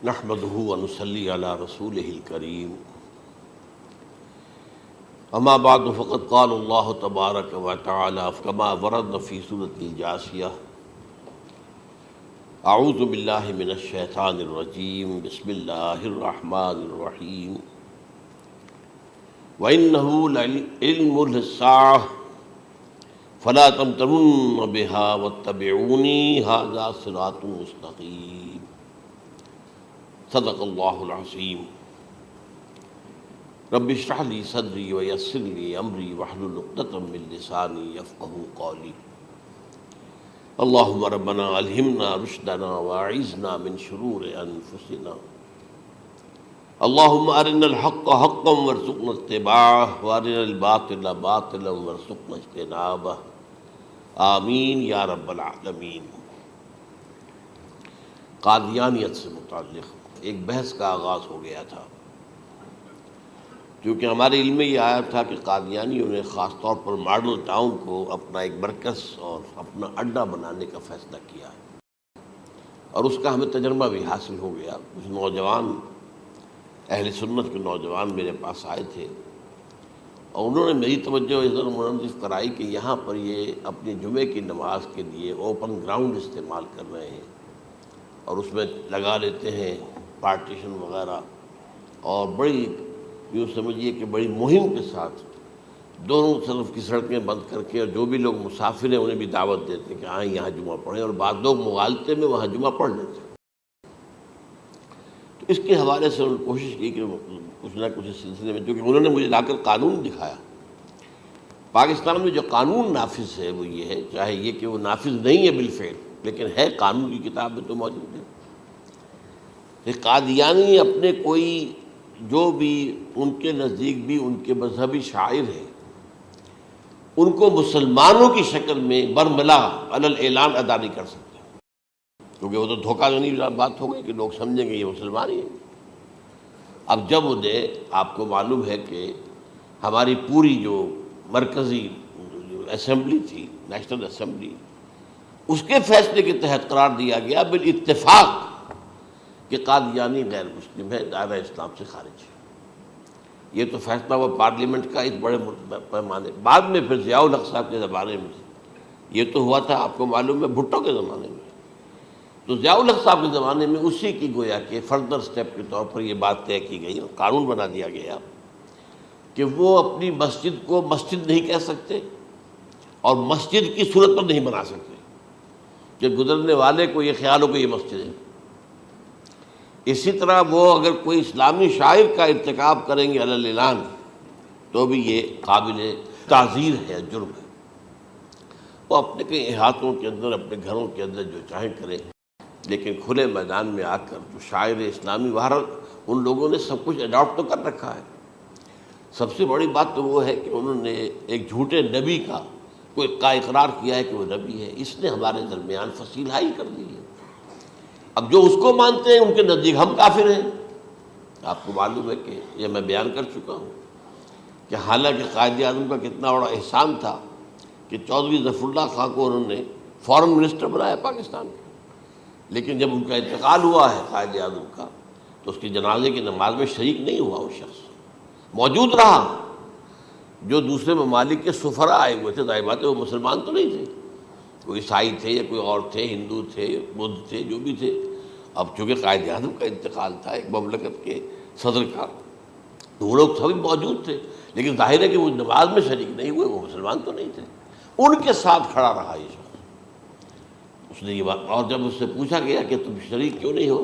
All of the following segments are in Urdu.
نحمده ونصلي على رسوله الكريم اما بعد فقد قال الله تبارك وتعالى كما ورد في سورة الجاثية اعوذ بالله من الشيطان الرجيم بسم الله الرحمن الرحيم وإنه لعلم للساعة فلا تمترن بها واتبعوني هذا صراط مستقيم صدق اللہ العظیم رب اشرح لی صدری ویسر لی امری واحلل عقدۃ من لسانی یفقہوا قولی اللہم ربنا الہمنا رشدنا واعذنا من شرور انفسنا اللہم ارنا الحق حقا وارزقنا اتباعہ وارنا الباطل باطلا وارزقنا اجتنابہ آمین یا رب العالمین۔ قادیانیت سے متعلق ایک بحث کا آغاز ہو گیا تھا، کیونکہ ہمارے علم میں یہ آیا تھا کہ قادیانیوں نے خاص طور پر ماڈل ٹاؤن کو اپنا ایک مرکز اور اپنا اڈہ بنانے کا فیصلہ کیا ہے، اور اس کا ہمیں تجربہ بھی حاصل ہو گیا۔ کچھ نوجوان اہل سنت کے نوجوان میرے پاس آئے تھے اور انہوں نے میری توجہ اس طرح منصرف کرائی کہ یہاں پر یہ اپنی جمعے کی نماز کے لیے اوپن گراؤنڈ استعمال کر رہے ہیں اور اس میں لگا لیتے ہیں پارٹیشن وغیرہ، اور بڑی یوں سمجھیے کہ بڑی مہم کے ساتھ دونوں طرف کی سڑکیں بند کر کے، اور جو بھی لوگ مسافر ہیں انہیں بھی دعوت دیتے ہیں کہ آئیں یہاں جمعہ پڑھیں، اور بعض لوگ مغالطے میں وہاں جمعہ پڑھ لیتے ہیں۔ تو اس کے حوالے سے انہوں نے کوشش کی کہ کچھ نہ کچھ اس سلسلے میں، کیونکہ انہوں نے مجھے لا کر قانون دکھایا۔ پاکستان میں جو قانون نافذ ہے وہ یہ ہے، چاہے یہ کہ وہ نافذ نہیں ہے بالفعل، لیکن ہے، قانون کی کتاب میں تو موجود ہے کہ قادیانی اپنے کوئی جو بھی ان کے نزدیک بھی ان کے مذہبی شاعر ہیں ان کو مسلمانوں کی شکل میں برملا علی الاعلان ادا نہیں کر سکتے، کیونکہ وہ تو دھوکہ دہی بات ہو گئی کہ لوگ سمجھیں گے یہ مسلمان ہی ہیں۔ اب جب انہیں، آپ کو معلوم ہے کہ ہماری پوری جو مرکزی اسمبلی تھی، نیشنل اسمبلی، اس کے فیصلے کے تحت قرار دیا گیا بالاتفاق کہ قادیانی غیر مسلم ہے، دائرہ اسلام سے خارج ہے۔ یہ تو فیصلہ وہ پارلیمنٹ کا اس بڑے پیمانے، بعد میں پھر ضیاء الحق صاحب کے زمانے میں یہ تو ہوا تھا، آپ کو معلوم ہے، بھٹو کے زمانے میں۔ تو ضیاء الحق صاحب کے زمانے میں اسی کی گویا کہ فردر سٹیپ کے طور پر یہ بات طے کی گئی اور قانون بنا دیا گیا کہ وہ اپنی مسجد کو مسجد نہیں کہہ سکتے اور مسجد کی صورت پر نہیں بنا سکتے کہ گزرنے والے کو یہ خیال ہو کہ یہ مسجد ہے۔ اسی طرح وہ اگر کوئی اسلامی شاعر کا ارتکاب کریں گے علی الاعلان تو بھی یہ قابل تعزیر ہے، جرم ہے۔ وہ اپنے کئی احاطوں کے اندر، اپنے گھروں کے اندر جو چاہیں کریں، لیکن کھلے میدان میں آ کر جو شاعر اسلامی بہرحال ان لوگوں نے سب کچھ اڈاپٹ تو کر رکھا ہے۔ سب سے بڑی بات تو وہ ہے کہ انہوں نے ایک جھوٹے نبی کا اقرار کیا ہے کہ وہ نبی ہے، اس نے ہمارے درمیان فصیل حائل کر دی ہے۔ اب جو اس کو مانتے ہیں ان کے نزدیک ہم کافر ہیں۔ آپ کو معلوم ہے کہ یہ میں بیان کر چکا ہوں کہ حالانکہ قائد اعظم کا کتنا بڑا احسان تھا کہ چودھری ظفر اللہ خان کو انہوں نے فارن منسٹر بنایا پاکستان کا، لیکن جب ان کا انتقال ہوا ہے قائد اعظم کا تو اس کی جنازے کی نماز میں شریک نہیں ہوا، وہ شخص موجود رہا۔ جو دوسرے ممالک کے سفراء آئے ہوئے تھے، ظاہر بات ہے وہ مسلمان تو نہیں تھے، کوئی عیسائی تھے یا کوئی اور تھے، ہندو تھے، بدھ تھے، جو بھی تھے۔ اب چونکہ قائد اعظم کا انتقال تھا ایک مملکت کے صدر کا، تو وہ لوگ سبھی موجود تھے، لیکن ظاہر ہے کہ وہ نماز میں شریک نہیں ہوئے، وہ مسلمان تو نہیں تھے۔ ان کے ساتھ کھڑا رہا یہ شخص۔ اس نے یہ بات، اور جب اس سے پوچھا گیا کہ تم شریک کیوں نہیں ہو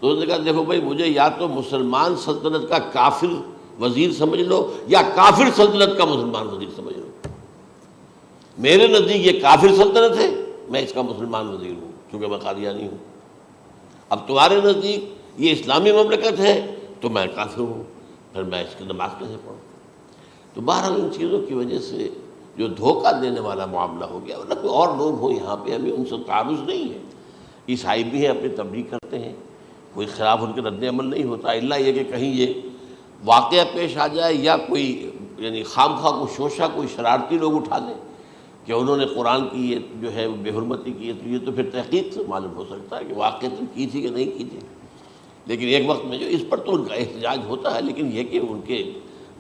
تو اس نے کہا دیکھو بھائی، مجھے یا تو مسلمان سلطنت کا کافر وزیر سمجھ لو یا کافر سلطنت کا مسلمان وزیر سمجھ لو۔ میرے نزدیک یہ کافر سلطنت ہے، میں اس کا مسلمان وزیر ہوں کیونکہ میں قادیانی ہوں۔ اب تمہارے نزدیک یہ اسلامی مملکت ہے تو میں کافر ہوں، پھر میں اس کی نماز کیسے پڑھوں؟ تو بہرحال ان چیزوں کی وجہ سے جو دھوکہ دینے والا معاملہ ہو گیا، ورنہ کوئی اور لوگ ہوں یہاں پہ، ہمیں ان سے تعارض نہیں ہے۔ عیسائی بھی ہیں، اپنی تبلیغ کرتے ہیں، کوئی خلاف ان کے رد عمل نہیں ہوتا، الا یہ کہ کہیں یہ واقعہ پیش آ جائے یا کوئی یعنی خام خواہ کو شوشہ کوئی شرارتی لوگ اٹھا دیں کہ انہوں نے قرآن کی یہ جو ہے بے حرمتی کی ہے، تو یہ تو پھر تحقیق سے معلوم ہو سکتا ہے کہ واقعتاً کی تھی کہ نہیں کی تھی۔ لیکن ایک وقت میں جو اس پر تو ان کا احتجاج ہوتا ہے، لیکن یہ کہ ان کے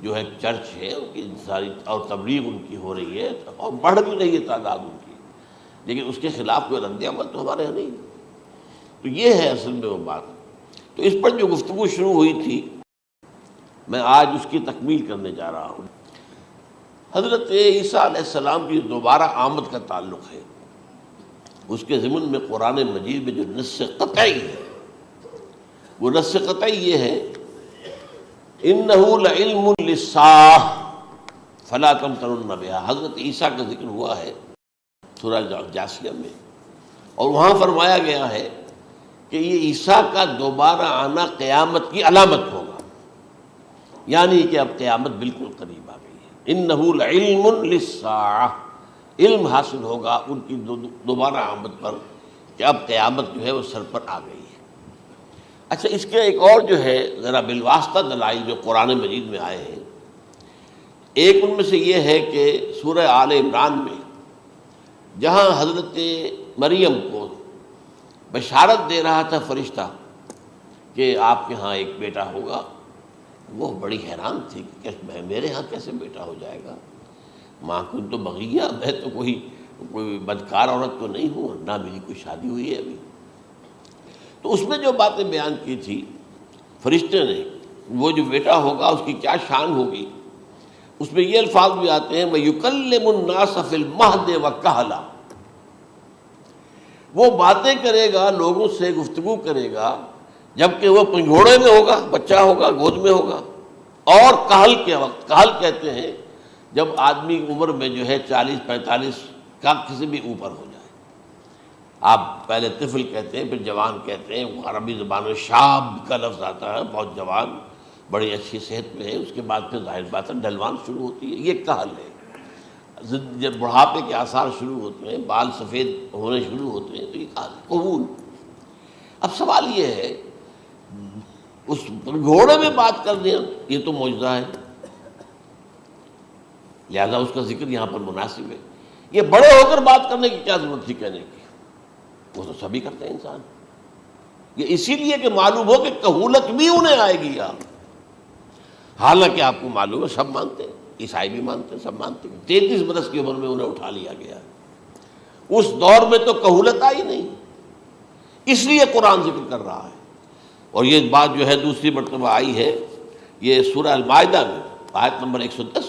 جو ہے چرچ ہے ان کی ساری اور تبلیغ ان کی ہو رہی ہے اور بڑھ بھی رہی ہے تعداد ان کی، لیکن اس کے خلاف کوئی رد عمل تو ہمارے یہاں نہیں۔ تو یہ ہے اصل میں وہ بات۔ تو اس پر جو گفتگو شروع ہوئی تھی میں آج اس کی تکمیل کرنے جا رہا ہوں۔ حضرت عیسیٰ علیہ السلام کی دوبارہ آمد کا تعلق ہے، اس کے ضمن میں قرآن مجید میں جو نص قطعی ہے، وہ نص قطعی یہ ہے اِنَّهُ لَعِلْمٌ لِلسَّاعَةِ فَلَا تَمْتَرُنَّ بِهَا۔ حضرت عیسیٰ کا ذکر ہوا ہے سورہ جاسیہ میں، اور وہاں فرمایا گیا ہے کہ یہ عیسیٰ کا دوبارہ آنا قیامت کی علامت ہوگا، یعنی کہ اب قیامت بالکل قریب آ گئی ہے۔ اِنَّهُ لَعِلْمٌ لِلسَّاعَةِ، علم حاصل ہوگا ان کی دوبارہ آمد پر کہ اب قیامت جو ہے وہ سر پر آ گئی ہے۔ اچھا، اس کے ایک اور جو ہے ذرا بالواسطہ دلائل جو قرآن مجید میں آئے ہیں، ایک ان میں سے یہ ہے کہ سورہ آل عمران میں جہاں حضرت مریم کو بشارت دے رہا تھا فرشتہ کہ آپ کے ہاں ایک بیٹا ہوگا، وہ بڑی حیران تھی کہ میرے ہاں کیسے بیٹا ہو جائے گا، ماں کن تو بغیہ، میں تو کوئی بدکار عورت تو نہیں ہوں، نہ میری کوئی شادی ہوئی ہے ابھی۔ تو اس میں جو باتیں بیان کی تھی فرشتے نے، وہ جو بیٹا ہوگا اس کی کیا شان ہوگی، اس میں یہ الفاظ بھی آتے ہیں وَيُكَلِّمُ النَّاسَ فِي الْمَهْدِ وَكَهْلًا، وہ باتیں کرے گا، لوگوں سے گفتگو کرے گا جبکہ وہ پنگھوڑے میں ہوگا، بچہ ہوگا، گود میں ہوگا، اور کہل کے وقت، کہل کہتے ہیں جب آدمی عمر میں جو ہے 40-45 کا کسی بھی اوپر ہو جائے، آپ پہلے طفل کہتے ہیں، پھر جوان کہتے ہیں، عربی زبان میں شاب کا لفظ آتا ہے، بہت جوان، بڑی اچھی صحت میں ہے، اس کے بعد پھر ظاہر بات ہے ڈھلوان شروع ہوتی ہے، یہ کہل ہے۔ جب بڑھاپے کے آثار شروع ہوتے ہیں، بال سفید ہونے شروع ہوتے ہیں، تو یہ کہل، قبول۔ اب سوال یہ ہے اس گھوڑے میں بات کر دیں، یہ تو معجزہ ہے، لہذا اس کا ذکر یہاں پر مناسب ہے۔ یہ بڑے ہو کر بات کرنے کی کیا ضرورت تھی کہنے کی، وہ تو سبھی کرتے ہیں انسان، یہ اسی لیے کہ معلوم ہو کہ کہولت بھی انہیں آئے گی یار، حالانکہ آپ کو معلوم ہے سب مانتے ہیں، عیسائی بھی مانتے ہیں، سب مانتے ہیں، 33 برس کی عمر میں انہیں اٹھا لیا گیا، اس دور میں تو کہولت آئی نہیں، اس لیے قرآن ذکر کر رہا ہے۔ اور یہ بات جو ہے دوسری مرتبہ آئی ہے یہ سورہ المائدہ میں آیت نمبر 110،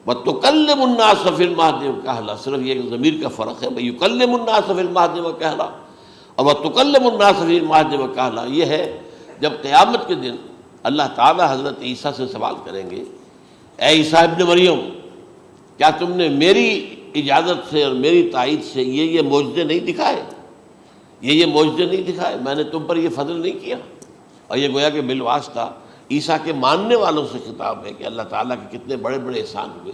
وَتُكَلِّمُ النَّاسَ فِي الْمَهْدِ وَكَهْلًا، صرف یہ ضمیر کا فرق ہے، وَيُكَلِّمُ النَّاسَ فِي الْمَهْدِ وَكَهْلًا، اور وَتُكَلِّمُ النَّاسَ فِي الْمَهْدِ وَكَهْلًا یہ ہے جب قیامت کے دن اللہ تعالیٰ حضرت عیسیٰ سے سوال کریں گے، اے عیسیٰ ابن مریم، کیا تم نے میری اجازت سے اور میری تائید سے یہ معجزے نہیں دکھائے، یہ معجزے نہیں دکھائے، میں نے تم پر یہ فضل نہیں کیا؟ اور یہ گویا کہ بالواسطہ عیسیٰ کے ماننے والوں سے خطاب ہے کہ اللہ تعالیٰ کے کتنے بڑے بڑے احسان ہوئے،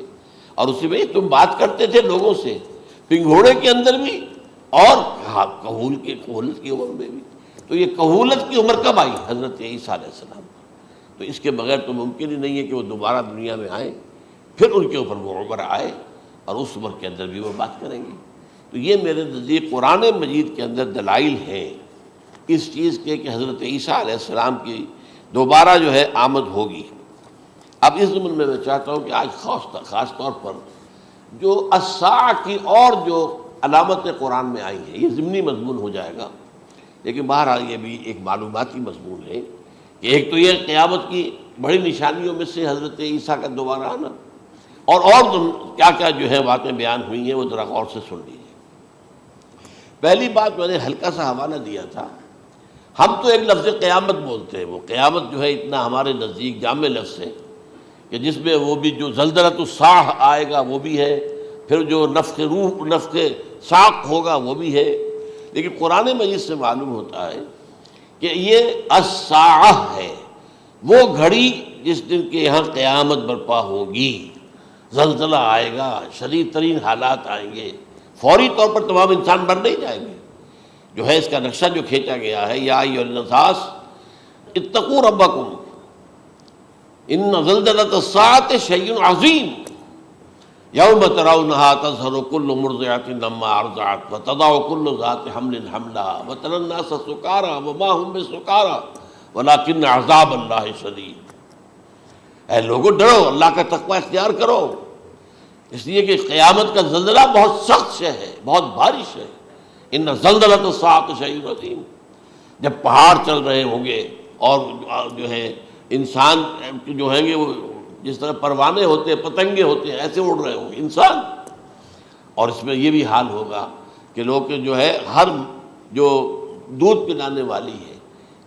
اور اسی میں تم بات کرتے تھے لوگوں سے پنگھوڑے کے اندر بھی اور کہولت کی عمر میں بھی، تو یہ کہولت کی عمر کب آئی؟ حضرت عیسیٰ علیہ السلام۔ تو اس کے بغیر تو ممکن ہی نہیں ہے کہ وہ دوبارہ دنیا میں آئیں، پھر ان کے اوپر وہ عمر آئے اور اس عمر کے اندر بھی وہ بات کریں گے۔ تو یہ میرے نزدیک قرآن مجید کے اندر دلائل ہیں اس چیز کے کہ حضرت عیسیٰ علیہ السلام کی دوبارہ جو ہے آمد ہوگی۔ اب اس ضمن میں چاہتا ہوں کہ آج خاص طور پر جو الساعہ کی اور جو علامتیں قرآن میں آئی ہیں، یہ ضمنی مضمون ہو جائے گا، لیکن بہرحال یہ بھی ایک معلوماتی مضمون ہے کہ ایک تو یہ قیامت کی بڑی نشانیوں میں سے حضرت عیسیٰ کا دوبارہ آنا، اور کیا کیا جو ہے باتیں بیان ہوئی ہیں وہ ذرا غور سے سن لیجیے۔ پہلی بات میں نے ہلکا سا حوالہ دیا تھا، ہم تو ایک لفظ قیامت بولتے ہیں، وہ قیامت جو ہے اتنا ہمارے نزدیک جامع لفظ ہے کہ جس میں وہ بھی جو زلزلۃ الساعہ آئے گا وہ بھی ہے، پھر جو نفخ روح، نفخ ساق ہوگا وہ بھی ہے، لیکن قرآن مجید سے معلوم ہوتا ہے کہ یہ الساعہ ہے، وہ گھڑی جس دن کے یہاں قیامت برپا ہوگی، زلزلہ آئے گا، شدید ترین حالات آئیں گے، فوری طور پر تمام انسان مر نہیں جائیں گے۔ جو ہے اس کا نقشہ جو کھینچا گیا ہے، یا ایھا الناس اتقوا ربکم ان زلزلۃ الساعۃ شیء عظیم یوم ترونها تذہل کل مرضعۃ عما ارضعت وتضع کل ذات حمل حملها وتری الناس سکارى وما هم بسکارى ولکن عذاب اللہ شدید، اے لوگوں ڈرو، اللہ کا تقوی اختیار کرو، اس لیے کہ قیامت کا زلزلہ بہت سخت شے ہے، بہت بھاری شے ہے۔ ان زلزلۃ الساعۃ شیء عظیم، جب پہاڑ چل رہے ہوں گے اور جو ہے انسان جو ہیں گے وہ جس طرح پروانے ہوتے ہیں، پتنگے ہوتے ہیں، ایسے اڑ رہے ہوں گے انسان، اور اس میں یہ بھی حال ہوگا کہ لوگ جو ہے ہر جو دودھ پلانے والی ہے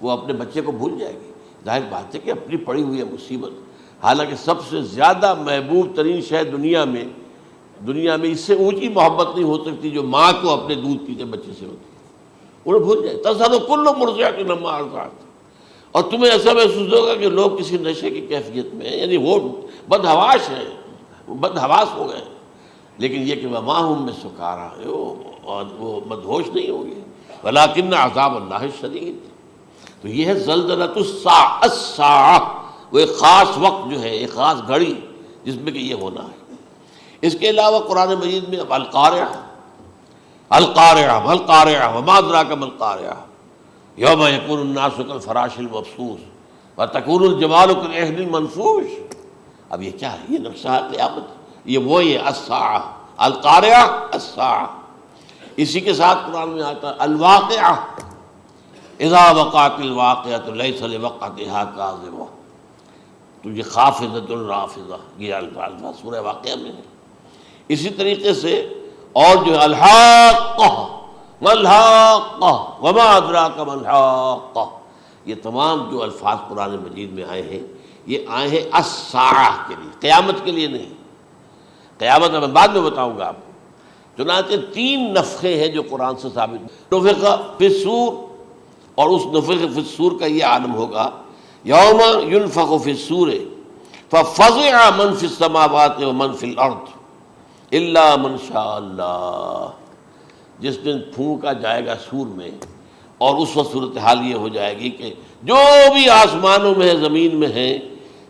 وہ اپنے بچے کو بھول جائے گی۔ ظاہر بات ہے کہ اپنی پڑی ہوئی ہے مصیبت، حالانکہ سب سے زیادہ محبوب ترین شے دنیا میں اس سے اونچی محبت نہیں ہو سکتی جو ماں کو اپنے دودھ پیتے بچے سے ہوتی ہے، انہیں بھول جائے۔ تذہل کل مرضعۃ عما ارضعت، اور تمہیں ایسا محسوس ہوگا کہ لوگ کسی نشے کی کیفیت میں ہیں، یعنی وہ بدحواش ہیں، بدحواس ہو گئے، لیکن یہ کہ وما ہم بسکارى، اور وہ مدہوش نہیں ہوں گے، ولکن عذاب اللہ شدید۔ تو یہ ہے زلزلۃ الساعہ، وہ ایک خاص وقت جو ہے، ایک خاص گھڑی جس میں کہ یہ ہونا ہے۔ اس کے علاوہ قرآن مجید میں القارعہ، القارعہ والقارعہ وما ادراک ما القارعہ، یوم یکون الناس کالفراش المبثوث وتکون الجبال کالعہن المنفوش۔ اب یہ کیا ہے؟ یہ نقشہ ہے قیامت، یہ الساعہ، القارعہ الساعہ۔ اسی کے ساتھ قرآن میں آتا ہے الواقعہ، اذا وقعت الواقعۃ لیس لوقعتها کاذبہ، تو یہ خافضۃ رافضہ، یہ الفاظ سورہ واقعہ میں ہے۔ اسی طریقے سے اور جو ہے الحاقہ، ما الحاقہ وما ادراک ما الحاقہ، یہ تمام جو الفاظ قرآن مجید میں آئے ہیں یہ آئے ہیں الساعہ کے لیے، قیامت کے لیے نہیں۔ قیامت میں بعد میں بتاؤں گا آپ کو۔ چنانچہ 3 نفخے ہیں جو قرآن سے ثابت، نفخ فی الصور، اور اس نفخ فی الصور کا یہ عالم ہوگا یوم ینفخ فی الصور ففزع من فی السماوات ومن فی الارض الا من شاء اللہ، جس دن پھونکا جائے گا سور میں، اور اس وقت صورتحال یہ ہو جائے گی کہ جو بھی آسمانوں میں ہے، زمین میں ہے،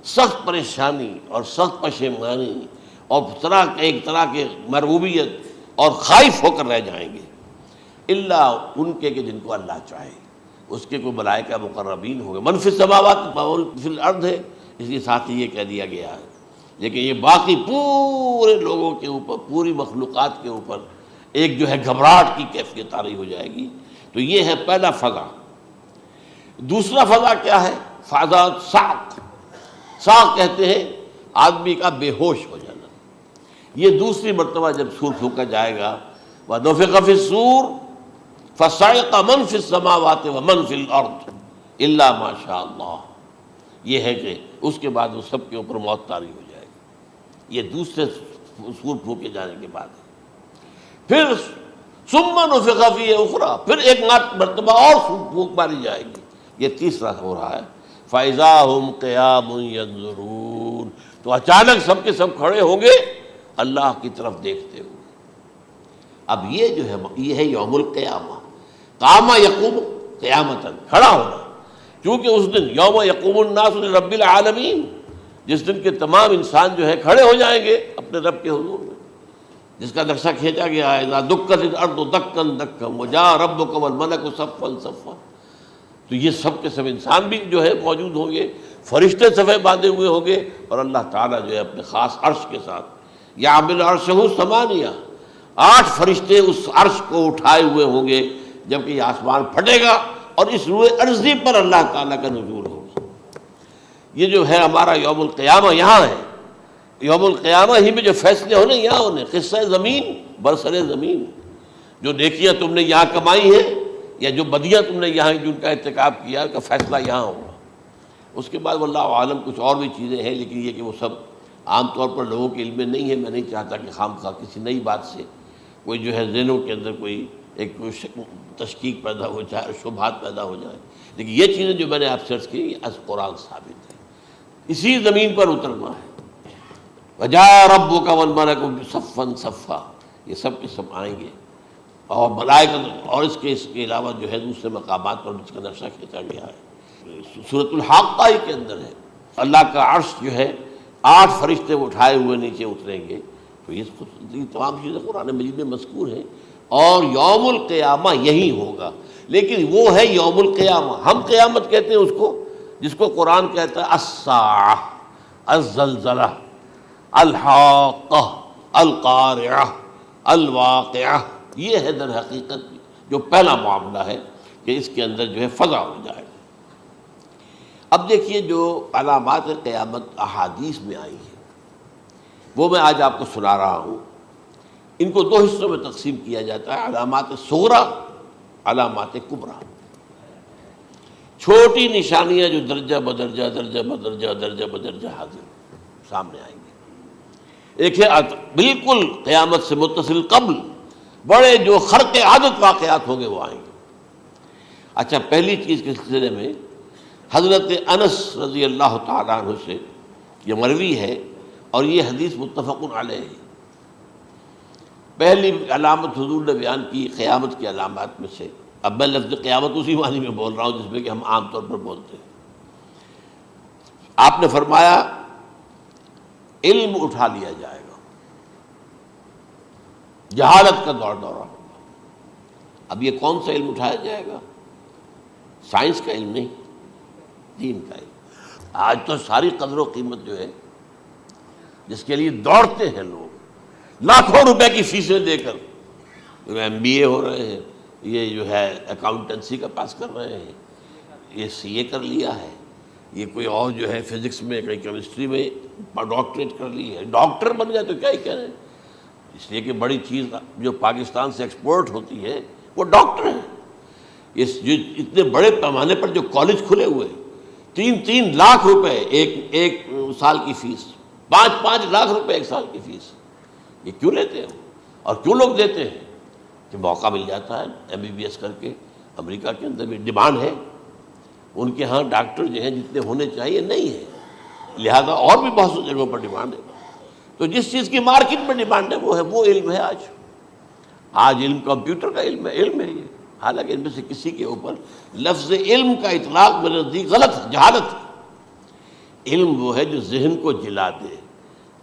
سخت پریشانی اور سخت پشیمانی اور ایک طرح کے مرعوبیت اور خائف ہو کر رہ جائیں گے، الا ان کے کہ جن کو اللہ چاہے، اس کے کوئی ملائکہ مقربین ہوں گے۔ من فی السماوات فی الارض ہے، اس لیے ساتھ ہی یہ کہہ دیا گیا ہے، لیکن یہ باقی پورے لوگوں کے اوپر، پوری مخلوقات کے اوپر ایک جو ہے گھبراہٹ کی کیفیت طاری ہو جائے گی۔ تو یہ ہے پہلا فضا۔ دوسرا فضا کیا ہے؟ فضا صعق، صعق کہتے ہیں آدمی کا بے ہوش ہو جانا۔ یہ دوسری مرتبہ جب سور پھونکا جائے گا، وَنُفِخَ فِي الصُّورِ فَصَعِقَ مَن فِي السَّمَاوَاتِ وَمَن فِي الْأَرْضِ إِلَّا مَا شَاءَ اللَّهُ، یہ ہے کہ اس کے بعد وہ سب کے اوپر موت طاری ہو جائے گی۔ یہ دوسرے سور پھونکے جانے کے بعد ہے۔ پھر ثُمَّ نُفِخَ فِيهِ أُخْرَى، پھر ایک مرتبہ اور پھونک ماری جائے گی، یہ تیسرا ہو رہا ہے۔ فَإِذَا هُمْ قِيَامٌ يَنظُرُونَ، تو اچانک سب کے سب کھڑے ہوں گے اللہ کی طرف دیکھتے ہوئے۔ اب یہ جو ہے یہ ہے یوم القیامہ، قام یقوم قیامتاً، کھڑا ہونا، کیونکہ اس دن یوم یقوم الناس لرب العالمین، جس دن کے تمام انسان جو ہے کھڑے ہو جائیں گے اپنے رب کے حضور میں، جس کا نقشہ کھینچا گیا ہے اذا دکت الارض دکا دکا وجاء ربک والملک صفا صفا۔ تو یہ سب کے سب انسان بھی جو ہے موجود ہوں گے، فرشتے صفے باندھے ہوئے ہوں گے، اور اللہ تعالیٰ جو ہے اپنے خاص عرش کے ساتھ، یحمل عرشہ ثمانیہ، 8 فرشتے اس عرش کو اٹھائے ہوئے ہوں گے، جبکہ یہ آسمان پھٹے گا اور اس روئے ارضی پر اللہ تعالیٰ کا نزول ہوگا۔ یہ جو ہے ہمارا یوم القیامہ یہاں ہے، یوم القیامہ ہی میں جو فیصلے ہونے یہاں ہونے، قصہ زمین برسر زمین، جو نیکیاں تم نے یہاں کمائی ہیں یا جو بدیاں تم نے یہاں جن کا ارتکاب کیا کا فیصلہ یہاں ہوگا۔ اس کے بعد واللہ عالم کچھ اور بھی چیزیں ہیں، لیکن یہ کہ وہ سب عام طور پر لوگوں کے علم میں نہیں ہے۔ میں نہیں چاہتا کہ خام خواہ کسی نئی بات سے کوئی جو ہے ذہنوں کے اندر کوئی ایک تشکیک پیدا ہو جائے، شبہات پیدا ہو جائے، لیکن یہ چیزیں جو میں نے آپ سرچ کی یہ از قرآن ثابت ہے، اسی زمین پر اترنا ہے۔ وجاء ربک والملک صفا صفا، یہ سب کے سب آئیں گے، اور ملائکہ، اور اس کے علاوہ جو ہے دوسرے مقامات پر جس کا نقشہ کھینچا گیا ہے سورۃ الحاقہ کے اندر ہے، اللہ کا عرش جو ہے 8 فرشتے اٹھائے ہوئے نیچے اتریں گے۔ تو یہ تمام چیزیں قرآن مجید میں مذکور ہیں، اور یوم القیامہ یہی ہوگا، لیکن وہ ہے یوم القیامہ، ہم قیامت کہتے ہیں اس کو، جس کو قرآن کہتا ہے الساعہ، الزلزلہ، الحاقہ، القارعہ، الواقعہ، یہ ہے در حقیقت جو پہلا معاملہ ہے کہ اس کے اندر جو ہے فضا ہو جائے۔ اب دیکھیے جو علامات قیامت احادیث میں آئی ہیں وہ میں آج آپ کو سنا رہا ہوں۔ ان کو دو حصوں میں تقسیم کیا جاتا ہے، علامات صغریٰ، علامات کبریٰ۔ چھوٹی نشانیاں جو درجہ بدرجہ درجہ بدرجہ درجہ بدرجہ حاضر سامنے آئیں گے۔ ایک ہے بالکل قیامت سے متصل قبل بڑے جو خرق عادت واقعات ہوں گے وہ آئیں گے۔ اچھا، پہلی چیز کے سلسلے میں حضرت انس رضی اللہ تعالیٰ عنہ سے یہ مروی ہے اور یہ حدیث متفق علیہ ہے۔ پہلی علامت حضور نے بیان کی قیامت کی علامات میں سے، اب میں لفظ قیامت اسی معنی میں بول رہا ہوں جس میں کہ ہم عام طور پر بولتے ہیں۔ آپ نے فرمایا علم اٹھا لیا جائے گا، جہالت کا دورہ ہوگا۔ اب یہ کون سا علم اٹھایا جائے گا؟ سائنس کا علم نہیں، دین کا علم۔ آج تو ساری قدر و قیمت جو ہے جس کے لیے دوڑتے ہیں لوگ، لاکھوں روپے کی فیسیں دے کر، ایم بی اے ہو رہے ہیں، یہ جو ہے اکاؤنٹنسی کا پاس کر رہے ہیں، یہ سی اے کر لیا ہے، یہ کوئی اور جو ہے فزکس میں، کوئی کیمسٹری میں ڈاکٹریٹ کر لی ہے، ڈاکٹر بن گیا تو کیا ہی کہہ رہے ہیں۔ اس لیے کہ بڑی چیز جو پاکستان سے ایکسپورٹ ہوتی ہے وہ ڈاکٹر ہیں۔ جو اتنے بڑے پیمانے پر جو کالج کھلے ہوئے، 3 لاکھ روپے ایک سال کی فیس، 5 لاکھ روپے ایک سال کی فیس، یہ کیوں لیتے ہیں اور کیوں لوگ دیتے ہیں؟ کہ موقع مل جاتا ہے ایم بی بی ایس کر کے۔ امریکہ کے اندر بھی ڈیمانڈ ہے، ان کے ہاں ڈاکٹر جو ہیں جتنے ہونے چاہیے نہیں ہے، لہذا اور بھی بہت سی جگہوں پر ڈیمانڈ ہے۔ تو جس چیز کی مارکیٹ میں ڈیمانڈ ہے وہ علم ہے۔ آج علم کمپیوٹر کا علم ہے یہ، حالانکہ ان میں سے کسی کے اوپر لفظ علم کا اطلاق میرے نزدیک غلط ہے، جہالت ہے۔ علم وہ ہے جو ذہن کو جلا دے،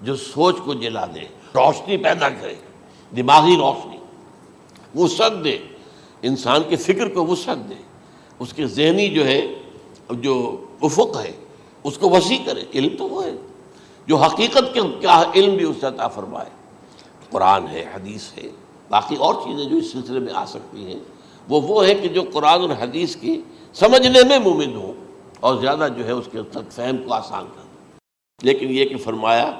جو سوچ کو جلا دے، روشنی پیدا کرے، دماغی روشنی، وسعت دے، انسان کے فکر کو وسعت دے، اس کے ذہنی جو ہے جو افق ہے اس کو وسیع کرے۔ علم تو وہ ہے جو حقیقت کے کیا علم بھی اس سے عطا فرمائے۔ قرآن ہے، حدیث ہے، باقی اور چیزیں جو اس سلسلے میں آ سکتی ہیں وہ ہے کہ جو قرآن اور حدیث کی سمجھنے میں مومن ہوں اور زیادہ جو ہے اس کے تک فہم کو آسان کر دیں۔ لیکن یہ کہ فرمایا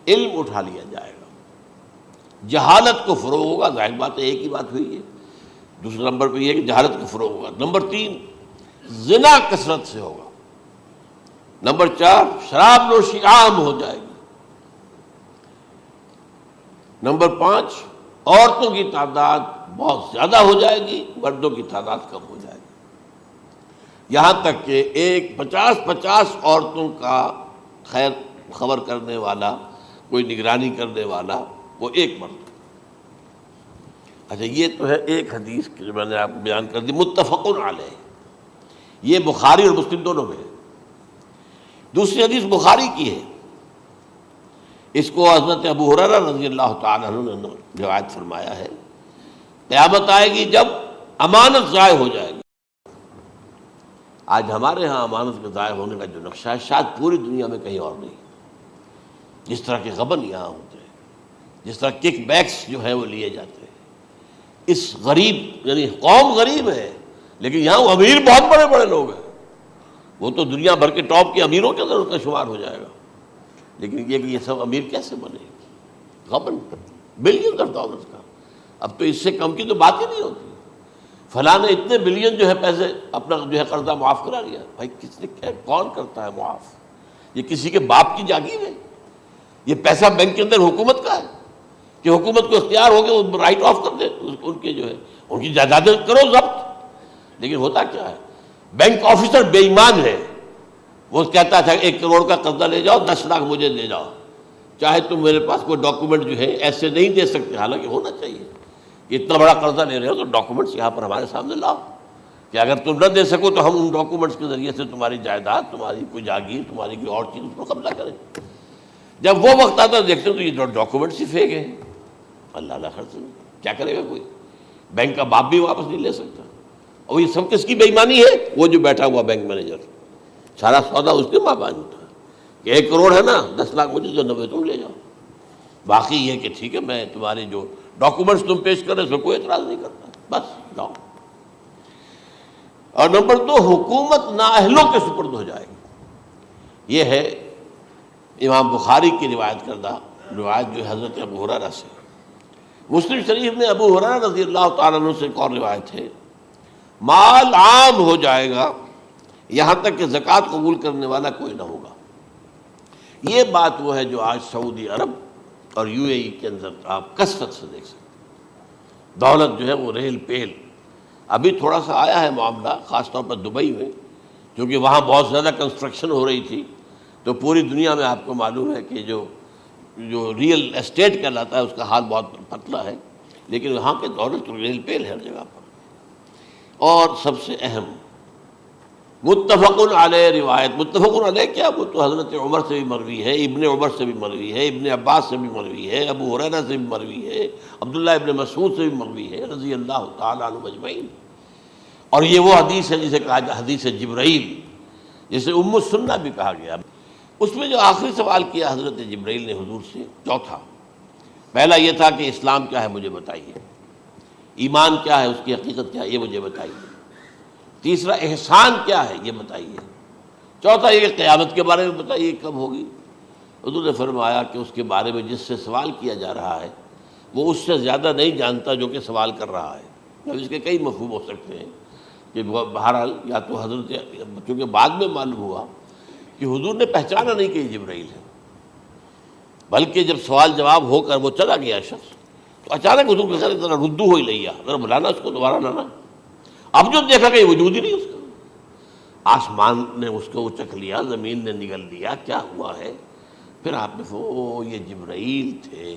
علم اٹھا لیا جائے گا، جہالت کو فروغ ہوگا۔ ظاہر بات ہے ایک ہی بات ہوئی ہے۔ دوسرے نمبر پہ یہ کہ جہالت کو فروغ ہوگا۔ نمبر 3 زنا کثرت سے ہوگا۔ نمبر 4 شراب نوشی عام ہو جائے گی۔ نمبر 5 عورتوں کی تعداد بہت زیادہ ہو جائے گی، مردوں کی تعداد کم ہو جائے گی، یہاں تک کہ 50 عورتوں کا خیر خبر کرنے والا، کوئی نگرانی کرنے والا، وہ ایک مرد۔ اچھا، یہ تو ہے ایک حدیث جو میں نے آپ کو بیان کر دی، متفق علیہ، یہ بخاری اور مسلم دونوں میں ہے۔ دوسری حدیث بخاری کی ہے، اس کو حضرت ابو ہریرہ رضی اللہ تعالیٰ عنہ نے روایت فرمایا ہے، قیامت آئے گی جب امانت ضائع ہو جائے گی۔ آج ہمارے ہاں امانت کے ضائع ہونے کا جو نقشہ ہے شاید پوری دنیا میں کہیں اور نہیں۔ جس طرح کے غبن یہاں ہوتے ہیں، جس طرح کک بیکس جو ہے وہ لیے جاتے ہیں، اس غریب یعنی قوم غریب ہے لیکن یہاں وہ امیر بہت بڑے بڑے لوگ ہیں، وہ تو دنیا بھر کے ٹاپ کے امیروں کے اندر اس کا شمار ہو جائے گا۔ لیکن یہ کہ یہ سب امیر کیسے بنے؟ غبن بلین آف ڈالرز کا، اب تو اس سے کم کی تو بات ہی نہیں ہوتی۔ فلاں نے اتنے بلین جو ہے پیسے اپنا جو ہے قرضہ معاف کرا لیا۔ بھائی کس نے کون کرتا ہے معاف؟ یہ کسی کے باپ کی جاگیر ہے؟ یہ پیسہ بینک کے اندر حکومت کا ہے کہ حکومت کو اختیار ہو گیا وہ رائٹ آف کر دے ان کے جو ہے ان کی جائیدادیں کرو ضبط۔ لیکن ہوتا کیا ہے، بینک آفیسر بے ایمان ہے، وہ کہتا تھا 1 کروڑ کا قرضہ لے جاؤ، 10 لاکھ مجھے دے جاؤ، چاہے تم میرے پاس کوئی ڈاکومنٹ جو ہے ایسے نہیں دے سکتے، حالانکہ ہونا چاہیے کہ اتنا بڑا قرضہ لے رہے ہو تو ڈاکومنٹس یہاں پر ہمارے سامنے لاؤ کہ اگر تم نہ دے سکو تو ہم ان ڈاکومنٹس کے ذریعے سے تمہاری جائیداد، تمہاری کوئی جاگیر، تمہاری کوئی اور چیز اس کو قبضہ کریں۔ جب وہ وقت آتا دیکھتے تو یہ ڈاکومنٹس ہی فیک ہیں، اللہ خرچ کیا کرے گا کوئی؟ بینک کا باپ بھی واپس نہیں لے سکتا۔ اور یہ سب کس کی بے ایمانی ہے؟ وہ جو بیٹھا ہوا بینک مینیجر، سارا سودا اس کے ماں باپ تھا کہ 1 کروڑ ہے نا، 10 لاکھ مجھے دو، 90 تم لے جاؤ، باقی یہ کہ ٹھیک ہے میں تمہارے جو ڈاکومنٹس تم پیش کر رہے اس میں کوئی اعتراض نہیں کرتا، بس جاؤ۔ اور نمبر 2، حکومت نااہلوں کے سپرد ہو جائے گی۔ یہ ہے امام بخاری کی روایت کردہ روایت جو حضرت ابو ہریرہ سے۔ مسلم شریف میں ابو ہریرہ رضی اللہ تعالیٰ عنہ سے ایک اور روایت ہے، مال عام ہو جائے گا یہاں تک کہ زکوٰۃ قبول کرنے والا کوئی نہ ہوگا۔ یہ بات وہ ہے جو آج سعودی عرب اور UAE کے اندر آپ کثرت سے دیکھ سکتے ہیں۔ دولت جو ہے وہ ریل پیل، ابھی تھوڑا سا آیا ہے معاملہ خاص طور پر دبئی میں، کیونکہ وہاں بہت زیادہ کنسٹرکشن ہو رہی تھی، تو پوری دنیا میں آپ کو معلوم ہے کہ جو ریئل اسٹیٹ کہلاتا ہے اس کا حال بہت پتلا ہے، لیکن وہاں کے دولت ریل پیل ہے ہر جگہ پر۔ اور سب سے اہم متفق علیہ روایت، متفق علیہ کیا، وہ تو حضرت عمر سے بھی مروی ہے، ابن عمر سے بھی مروی ہے، ابن عباس سے بھی مروی ہے، ابو ہریرہ سے بھی مروی ہے، عبداللہ ابن مسعود سے بھی مروی ہے رضی اللہ تعالیٰ عنہ اجمعین۔ اور یہ وہ حدیث ہے جسے کہا جائے حدیث جبرائیل، جسے ام السنہ بھی کہا گیا۔ اس میں جو آخری سوال کیا حضرت جبرائیل نے حضور سے، چوتھا، پہلا یہ تھا کہ اسلام کیا ہے مجھے بتائیے، ایمان کیا ہے، اس کی حقیقت کیا ہے یہ مجھے بتائیے، تیسرا احسان کیا ہے یہ بتائیے، چوتھا یہ کہ قیامت کے بارے میں بتائیے کب ہوگی۔ حضور نے فرمایا کہ اس کے بارے میں جس سے سوال کیا جا رہا ہے وہ اس سے زیادہ نہیں جانتا جو کہ سوال کر رہا ہے۔ اب اس کے کئی مفہوم ہو سکتے ہیں کہ بہرحال یا تو حضرت، چونکہ بعد میں معلوم ہوا کہ حضور نے پہچانا نہیں کہ یہ جبرائیل ہے، بلکہ جب سوال جواب ہو کر وہ چلا گیا شخص تو اچانک حضور کے ساتھ ذرا ردو ہو ہی لیا، ذرا بلانا اس کو دوبارہ لانا۔ اب جو دیکھا کہ وجود ہی نہیں اس کا، آسمان نے اس کو چکھ لیا، زمین نے نگل لیا، کیا ہوا ہے؟ پھر آپ نے یہ جبرائیل تھے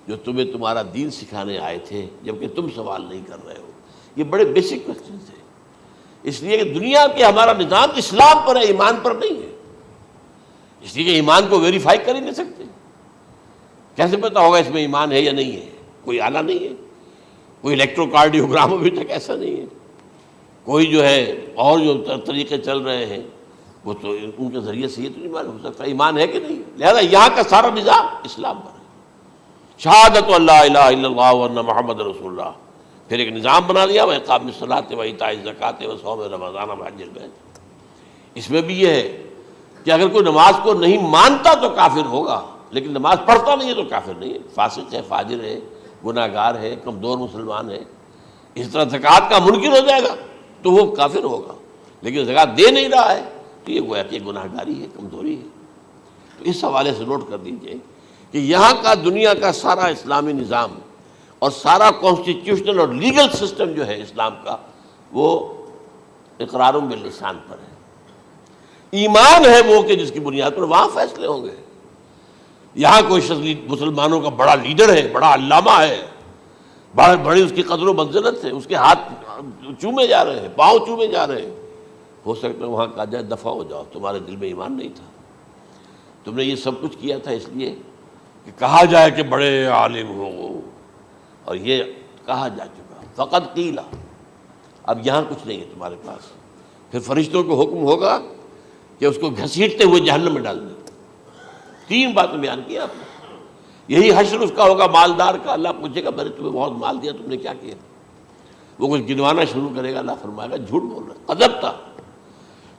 جو تمہیں تمہارا دین سکھانے آئے تھے جبکہ تم سوال نہیں کر رہے ہو۔ یہ بڑے بیسک کوسچن تھے، اس لیے کہ دنیا کے ہمارا نظام اسلام پر ہے، ایمان پر نہیں ہے، اس لیے کہ ایمان کو ویریفائی کر ہی نہیں سکتے۔ کیسے پتہ ہوگا اس میں ایمان ہے یا نہیں ہے؟ کوئی آلہ نہیں ہے، کوئی الیکٹروکارڈیوگرام ابھی تک ایسا نہیں ہے، کوئی جو ہے اور جو طریقے چل رہے ہیں وہ تو ان کے ذریعے سے یہ تو نہیں معلوم ہو سکتا ایمان ہے کہ نہیں۔ لہذا یہاں کا سارا نظام اسلام پر ہے، شہادت اللہ الہ الا اللہ وان محمد رسول اللہ، پھر ایک نظام بنا دیا، وہ اقام الصلاۃ و ایتاء الزکوٰۃ و صوم رمضان و حج البیت۔ اس میں بھی یہ ہے کہ اگر کوئی نماز کو نہیں مانتا تو کافر ہوگا، لیکن نماز پڑھتا نہیں ہے تو کافر نہیں ہے، فاسق ہے، فاجر ہے، گناہ گار ہے، کمزور مسلمان ہے۔ اس طرح زکوٰۃ کا منکر ہو جائے گا تو وہ کافر ہوگا، لیکن زکوٰۃ دے نہیں رہا ہے تو یہ گویا کہ گناہ گاری ہے، کمزوری ہے۔ تو اس حوالے سے نوٹ کر دیجئے کہ یہاں کا دنیا کا سارا اسلامی نظام اور سارا کانسٹیٹیوشنل اور لیگل سسٹم جو ہے اسلام کا وہ اقرار باللسان پر ہے، ایمان ہے وہ کہ جس کی بنیاد پر وہاں فیصلے ہوں گے۔ یہاں کوئی شخص مسلمانوں کا بڑا لیڈر ہے، بڑا علامہ ہے، بڑی اس کی قدر و منزلت ہے، اس کے ہاتھ چومے جا رہے ہیں، پاؤں چومے جا رہے ہیں، ہو سکتا ہے وہاں کہا جائے دفع ہو جاؤ، تمہارے دل میں ایمان نہیں تھا، تم نے یہ سب کچھ کیا تھا اس لیے کہ کہا جائے کہ بڑے عالم ہو، اور یہ کہا جا چکا فقط قیل، اب یہاں کچھ نہیں ہے تمہارے پاس۔ پھر فرشتوں کو حکم ہوگا کہ اس کو گھسیٹتے ہوئے جہنم میں ڈال دیں۔ 3 باتیں بیان کی آپ نے، یہی حشر اس کا ہوگا مالدار کا، اللہ پوچھے گا میں نے تمہیں بہت مال دیا، تم نے کیا کیا؟ وہ کچھ گنوانا شروع کرے گا، اللہ فرمائے گا جھوٹ بول رہا، قذبت،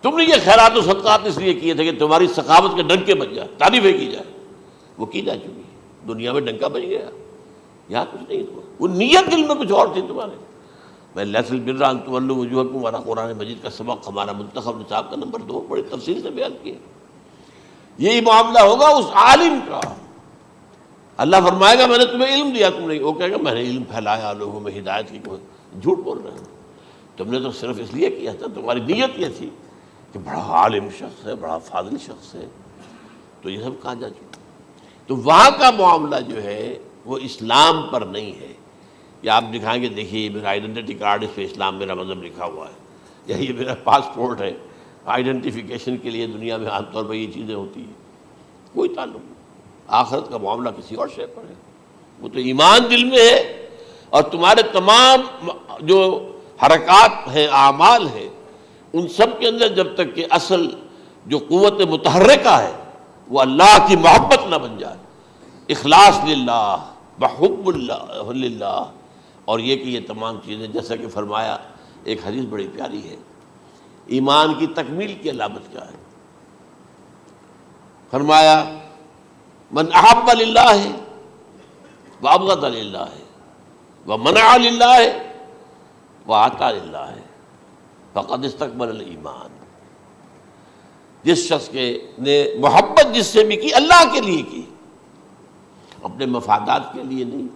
تم نے یہ خیرات و صدقات اس لیے کیے تھے کہ تمہاری سخاوت کے ڈنکے بج جائے، تعریفیں کی جائے، وہ کی جا چکی ہے، دنیا میں ڈنکا بج گیا، یہاں کچھ نہیں، وہ نیت دل میں کچھ اور تھی تمہارے۔ میں لیس البر ان تولوا وجوہکم والا قرآن مجید کا سبق ہمارا منتخب نصاب کا نمبر 2 بڑی تفصیل سے بیان کیا۔ یہی معاملہ ہوگا اس عالم کا، اللہ فرمائے گا میں نے تمہیں علم دیا، تم نہیں، وہ کہے گا میں نے علم پھیلایا لوگوں میں ہدایت کی، کوئی جھوٹ بول رہے ہو، تم نے تو صرف اس لیے کیا تھا، تمہاری نیت یہ تھی کہ بڑا عالم شخص ہے، بڑا فاضل شخص ہے، تو یہ سب کہا جا چکا۔ تو وہاں کا معاملہ جو ہے وہ اسلام پر نہیں ہے، یا آپ دکھائیں گے دیکھیے یہ میرا آئیڈینٹی کارڈ، اس پہ اسلام میرا مذہب لکھا ہوا ہے، یا یہ میرا پاسپورٹ ہے، آئیڈینٹیفیکیشن کے لیے دنیا میں عام طور پر یہ چیزیں ہوتی ہیں، کوئی تعلق نہیں۔ آخرت کا معاملہ کسی اور شے پر ہے، وہ تو ایمان دل میں ہے، اور تمہارے تمام جو حرکات ہیں، اعمال ہیں، ان سب کے اندر جب تک کہ اصل جو قوت متحرکہ ہے وہ اللہ کی محبت نہ بن جائے، اخلاص للہ، بحب اللہ للہ، اور یہ کہ یہ تمام چیزیں جیسا کہ فرمایا، ایک حدیث بڑی پیاری ہے، ایمان کی تکمیل کی علامت کیا ہے؟ فرمایا من احب للہ وابغض للہ ومنع للہ واعطى للہ فقد استکمل الایمان۔ جس شخص کے نے محبت جس سے بھی کی، اللہ کے لیے کی، اپنے مفادات کے لیے نہیں،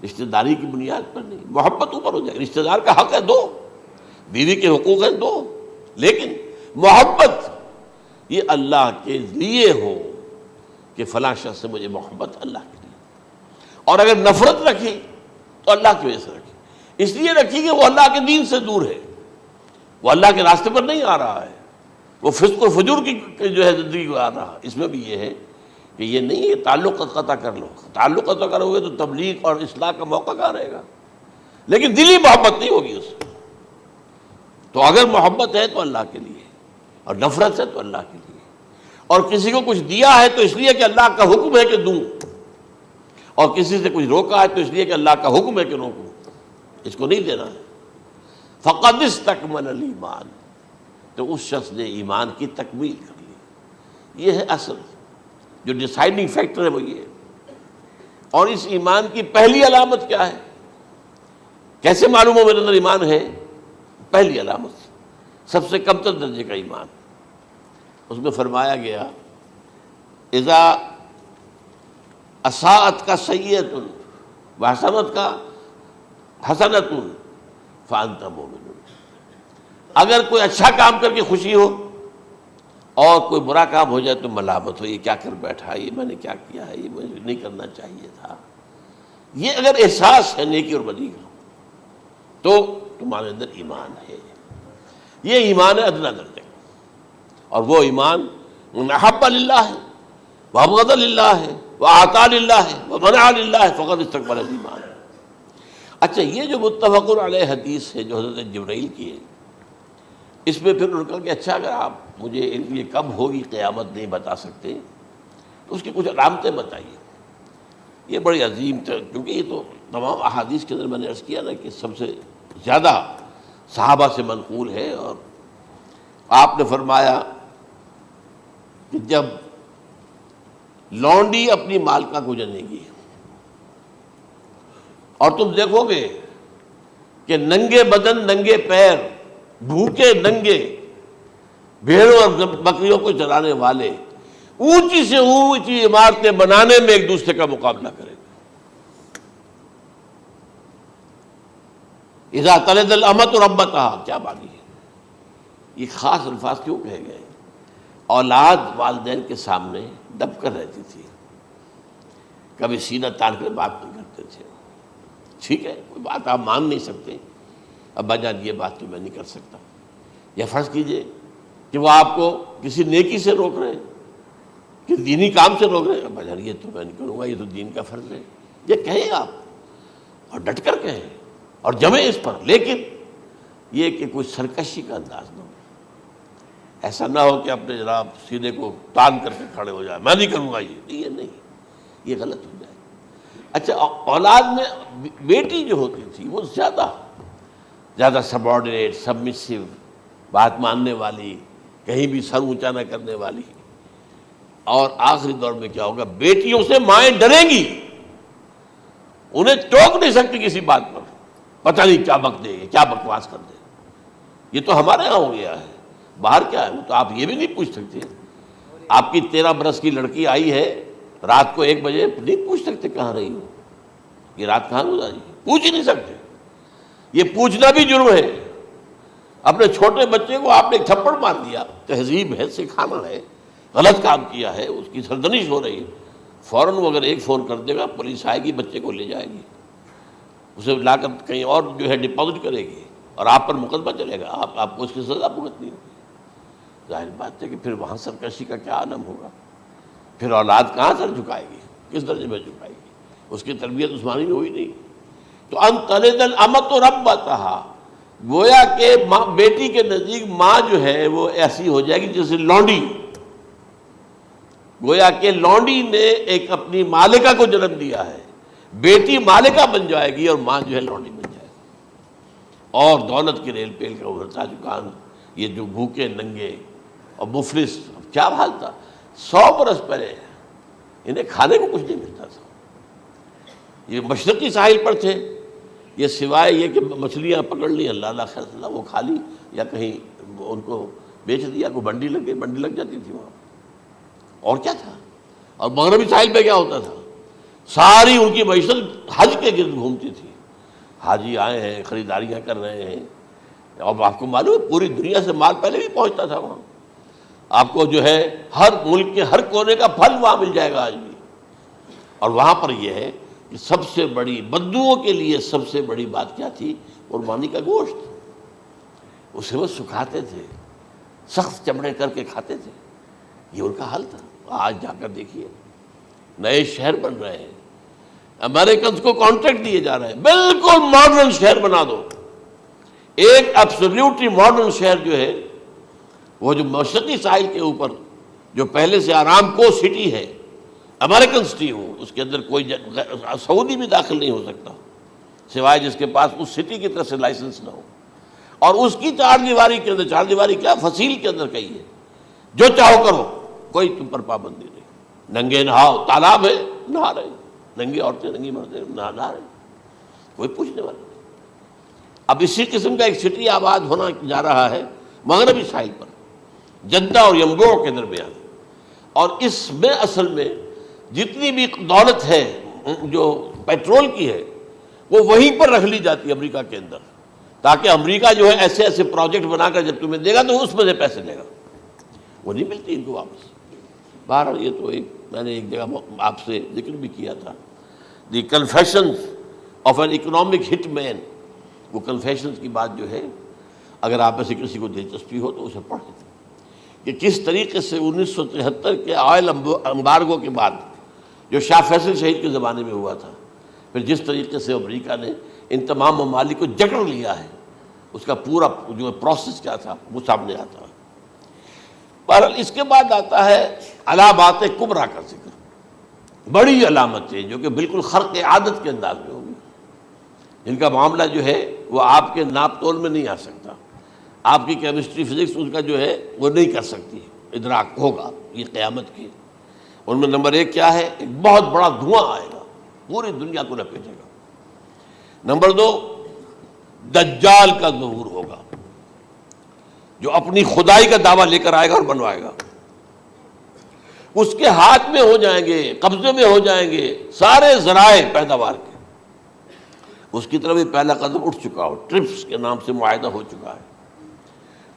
رشتہ داری کی بنیاد پر نہیں، محبت اوپر ہو جائے، رشتہ دار کا حق ہے دو، بیوی کے حقوق ہیں دو، لیکن محبت یہ اللہ کے لیے ہو کہ فلاں شخص سے مجھے محبت اللہ کے لیے، اور اگر نفرت رکھی تو اللہ کی وجہ سے رکھی، اس لیے رکھی کہ وہ اللہ کے دین سے دور ہے، وہ اللہ کے راستے پر نہیں آ رہا ہے، وہ فسق و فجور کی جو ہے زندگی کو آ رہا۔ اس میں بھی یہ ہے کہ یہ نہیں ہے تعلق قطع کر لو، تعلق قطع کرو گے تو تبلیغ اور اصلاح کا موقع کہاں رہے گا، لیکن دلی محبت نہیں ہوگی اس سے۔ تو اگر محبت ہے تو اللہ کے لیے، اور نفرت ہے تو اللہ کے لیے، اور کسی کو کچھ دیا ہے تو اس لیے کہ اللہ کا حکم ہے کہ دوں، اور کسی سے کچھ روکا ہے تو اس لیے کہ اللہ کا حکم ہے کہ روکوں، اس کو نہیں دینا ہے۔ فقد استکمل الایمان، تو اس شخص نے ایمان کی تکمیل کر لی۔ یہ ہے اصل جو ڈیسائیڈنگ فیکٹر ہے، وہ یہ ہے۔ اور اس ایمان کی پہلی علامت کیا ہے؟ کیسے معلوم ہو میرے اندر ایمان ہے؟ پہلی علامت سب سے کم تر درجے کا ایمان، اس میں فرمایا گیا اذا اساءت کا سیئۃ وحسنت کا حسنۃ فانت مومن، اگر کوئی اچھا کام کر کے خوشی ہو اور کوئی برا کام ہو جائے تو ملامت ہو، یہ کیا کر بیٹھا، یہ میں نے کیا کیا ہے، یہ مجھے نہیں کرنا چاہیے تھا، یہ اگر احساس ہے نیکی اور بدی کا تو تمہارے اندر ایمان ہے۔ یہ ایمان ہے ادنا درجے کا، اور وہ ایمان من احب للہ ہے، وابغض للہ ہے، واعطى للہ ہے، ومنع للہ ہے، فقد استکمل الایمان۔ اچھا، یہ جو متفق علیہ حدیث ہے جو حضرت جبرائیل کی ہے، اس میں پھر انہوں نے کہا کہ اچھا اگر آپ مجھے یہ کب ہوگی قیامت نہیں بتا سکتے تو اس کی کچھ علامتیں بتائیے۔ یہ بڑی عظیم تھا، کیونکہ یہ تو تمام احادیث کے اندر میں نے عرض کیا نا کہ سب سے زیادہ صحابہ سے منقول ہے، اور آپ نے فرمایا کہ جب لونڈی اپنی مالکہ کو جنے گی اور تم دیکھو گے کہ ننگے بدن ننگے پیر بھوکے ننگے بھیڑوں اور بکریوں کو چلانے والے اونچی سے اونچی عمارتیں بنانے میں ایک دوسرے کا مقابلہ کریں گے۔ اذا تلد الامۃ ربتها، کیا بانی ہے، یہ خاص الفاظ کیوں کہے گئے؟ اولاد والدین کے سامنے دب کر رہتی تھی، کبھی سینہ تان کر بات نہیں کرتے تھے، ٹھیک ہے کوئی بات آپ مان نہیں سکتے، ابا جان یہ بات تو میں نہیں کر سکتا، یا فرض کیجئے کہ وہ آپ کو کسی نیکی سے روک رہے ہیں، کہ دینی کام سے روک رہے ہیں، ابا جان یہ تو میں نہیں کروں گا، یہ تو دین کا فرض ہے، یہ کہیں آپ اور ڈٹ کر کہیں اور جمیں اس پر، لیکن یہ کہ کوئی سرکشی کا انداز نہ ہو، ایسا نہ ہو کہ اپنے جناب سینے کو تان کر کے کھڑے ہو جائے، میں نہیں کروں گا، یہ نہیں، یہ غلط ہو جائے۔ اچھا، اولاد میں بیٹی جو ہوتی تھی وہ زیادہ سبارڈینیٹ، سبمسیو، بات ماننے والی، کہیں بھی سر اونچا نہ کرنے والی، اور آخری دور میں کیا ہوگا، بیٹیوں سے مائیں ڈریں گی، انہیں ٹوک نہیں سکتی کسی بات پر، پتہ نہیں کیا بک دے گی، کیا بکواس کر دے گی۔ یہ تو ہمارے ہاں ہو گیا ہے، باہر کیا ہے وہ تو آپ یہ بھی نہیں پوچھ سکتے، آپ کی 13 برس کی لڑکی آئی ہے رات کو 1 بجے، نہیں پوچھ سکتے کہاں رہی ہو، یہ رات کہاں گزاری، پوچھ ہی نہیں سکتے، یہ پوچھنا بھی جرم ہے۔ اپنے چھوٹے بچے کو آپ نے ایک تھپڑ مار دیا، تہذیب ہے، سکھانا ہے، غلط کام کیا ہے، اس کی سرزنش ہو رہی ہے، فوراً وہ اگر ایک فون کر دے گا پولیس آئے گی، بچے کو لے جائے گی، اسے لا کر کہیں اور جو ہے ڈپازٹ کرے گی، اور آپ پر مقدمہ چلے گا، آپ کو اس کی سزا بھگتنی ہوگی۔ ظاہر بات ہے کہ پھر وہاں سرکشی کا کیا عالم ہوگا، پھر اولاد کہاں سر جھکائے گی، کس درجے میں جھکائے گی، اس کی تربیت عثمانی میں ہوئی نہیں۔ تو ان تلد الامۃ ربتہا، گویا کہ بیٹی کے نزدیک ماں جو ہے وہ ایسی ہو جائے گی جیسے لونڈی، گویا کہ لونڈی نے ایک اپنی مالکہ کو جنم دیا ہے، بیٹی مالکہ بن جائے گی اور ماں جو ہے لونڈی بن جائے گی، اور دولت کی ریل پیل کا ابھرتا دکان، یہ جو بھوکے ننگے اور مفلس، کیا حال تھا 100 برس پہلے، انہیں کھانے کو کچھ نہیں ملتا تھا۔ یہ مشرقی ساحل پر تھے، یہ سوائے یہ کہ مچھلیاں پکڑ لی، اللہ خیر اللہ وہ کھا لی، یا کہیں ان کو بیچ دیا، کوئی بنڈی لگ گئی، بنڈی لگ جاتی تھی وہاں، اور کیا تھا۔ اور مغربی ساحل پہ کیا ہوتا تھا، ساری ان کی معیشت حج کے گرد گھومتی تھی، حاجی آئے ہیں، خریداریاں کر رہے ہیں، اور آپ کو معلوم ہے پوری دنیا سے مال پہلے بھی پہنچتا تھا وہاں، آپ کو جو ہے ہر ملک کے ہر کونے کا پھل وہاں مل جائے گا آج بھی۔ اور وہاں پر یہ ہے کہ سب سے بڑی بدوؤں کے لیے سب سے بڑی بات کیا تھی، قربانی کا گوشت، اسے وہ سکھاتے تھے، سخت چمڑے کر کے کھاتے تھے، یہ ان کا حل تھا۔ آج جا کر دیکھیے نئے شہر بن رہے ہیں، امریکنز کو کانٹریکٹ دیے جا رہے ہیں، بالکل ماڈرن شہر بنا دو، ایک ایبسلیوٹلی ماڈرن شہر جو ہے وہ جو مشرقی ساحل کے اوپر جو پہلے سے آرام کو سٹی ہے، امریکن سٹی ہو، اس کے اندر کوئی سعودی بھی داخل نہیں ہو سکتا سوائے جس کے پاس اس سٹی کی طرف سے لائسنس نہ ہو، اور اس کی چار دیواری کے اندر، چار دیواری کیا فصیل کے اندر کہی ہے، جو چاہو کرو، کوئی تم پر پابندی نہیں، ننگے نہاؤ، تالاب ہے نہا رہے، ننگی عورتیں ننگی مردیں نہا رہے، کوئی پوچھنے والا نہیں۔ اب اسی قسم کا ایک سٹی آباد ہونا جا رہا ہے مغربی ساحل پر، جدہ اور ینبوع کے درمیان، اور اس میں اصل میں جتنی بھی دولت ہے جو پیٹرول کی ہے وہ وہیں پر رکھ لی جاتی ہے امریکہ کے اندر، تاکہ امریکہ جو ہے ایسے ایسے پروجیکٹ بنا کر جب تمہیں دے گا تو اس میں سے پیسے لے گا، وہ نہیں ملتی ان کو واپس۔ بہرحال یہ تو میں نے ایک جگہ آپ سے ذکر بھی کیا تھا، دی کنفیشنز آف این اکنامک ہٹ مین، وہ کنفیشنز کی بات جو ہے اگر آپ میں سے کسی کو دلچسپی ہو تو اسے پڑھیں کہ کس طریقے سے 1973 کے آئل امبارگو کے بعد جو شاہ فیصل شہید کے زمانے میں ہوا تھا، پھر جس طریقے سے امریکہ نے ان تمام ممالک کو جکڑ لیا ہے، اس کا پورا جو پروسیس کیا تھا وہ سامنے آتا ہے۔ بہرحال اس کے بعد آتا ہے علامات کبریٰ کا ذکر، بڑی علامتیں جو کہ بالکل خرق عادت کے انداز میں ہوگی، جن کا معاملہ جو ہے وہ آپ کے ناپ تول میں نہیں آ سکتا، آپ کی کیمسٹری فزکس اس کا جو ہے وہ نہیں کر سکتی، ادراک ہوگا یہ قیامت کی۔ ان میں نمبر 1 کیا ہے، ایک بہت بڑا دھواں آئے گا، پوری دنیا کو لپیٹے گا۔ نمبر 2 دجال کا ظہور ہوگا، جو اپنی خدائی کا دعویٰ لے کر آئے گا اور بنوائے گا، اس کے ہاتھ میں ہو جائیں گے، قبضے میں ہو جائیں گے سارے ذرائع پیداوار کے، اس کی طرف بھی پہلا قدم اٹھ چکا ہو، ٹرپس کے نام سے معاہدہ ہو چکا ہے،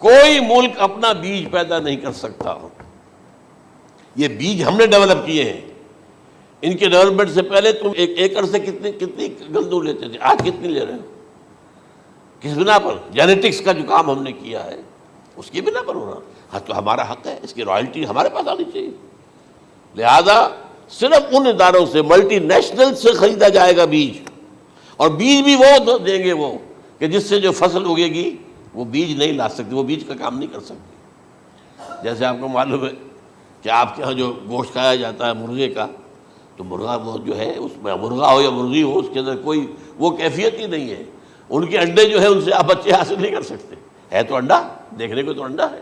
کوئی ملک اپنا بیج پیدا نہیں کر سکتا، یہ بیج ہم نے ڈیولپ کیے ہیں، ان کے ڈیولپمنٹ سے پہلے تم ایک ایکڑ سے کتنی گندم لیتے تھے، آج کتنی لے رہے ہو، کس بنا پر؟ جینیٹکس کا جو کام ہم نے کیا ہے اس کی بنا پر ہو رہا، ہاں تو ہمارا حق ہے، اس کی رائلٹی ہمارے پاس آنی چاہیے، لہذا صرف ان اداروں سے ملٹی نیشنل سے خریدا جائے گا بیج، اور بیج بھی وہ دیں گے وہ کہ جس سے جو فصل اگے گی وہ بیج نہیں لا سکتی، وہ بیج کا کام نہیں کر سکتی۔ جیسے آپ کو معلوم ہے کہ آپ کے ہاں جو گوشت کھایا جاتا ہے مرغے کا، تو مرغا وہ جو ہے اس میں مرغا ہو یا مرغی ہو، اس کے اندر کوئی وہ کیفیت ہی نہیں ہے، ان کے انڈے جو ہے ان سے آپ بچے حاصل نہیں کر سکتے، ہے تو انڈا، دیکھنے کو تو انڈا ہے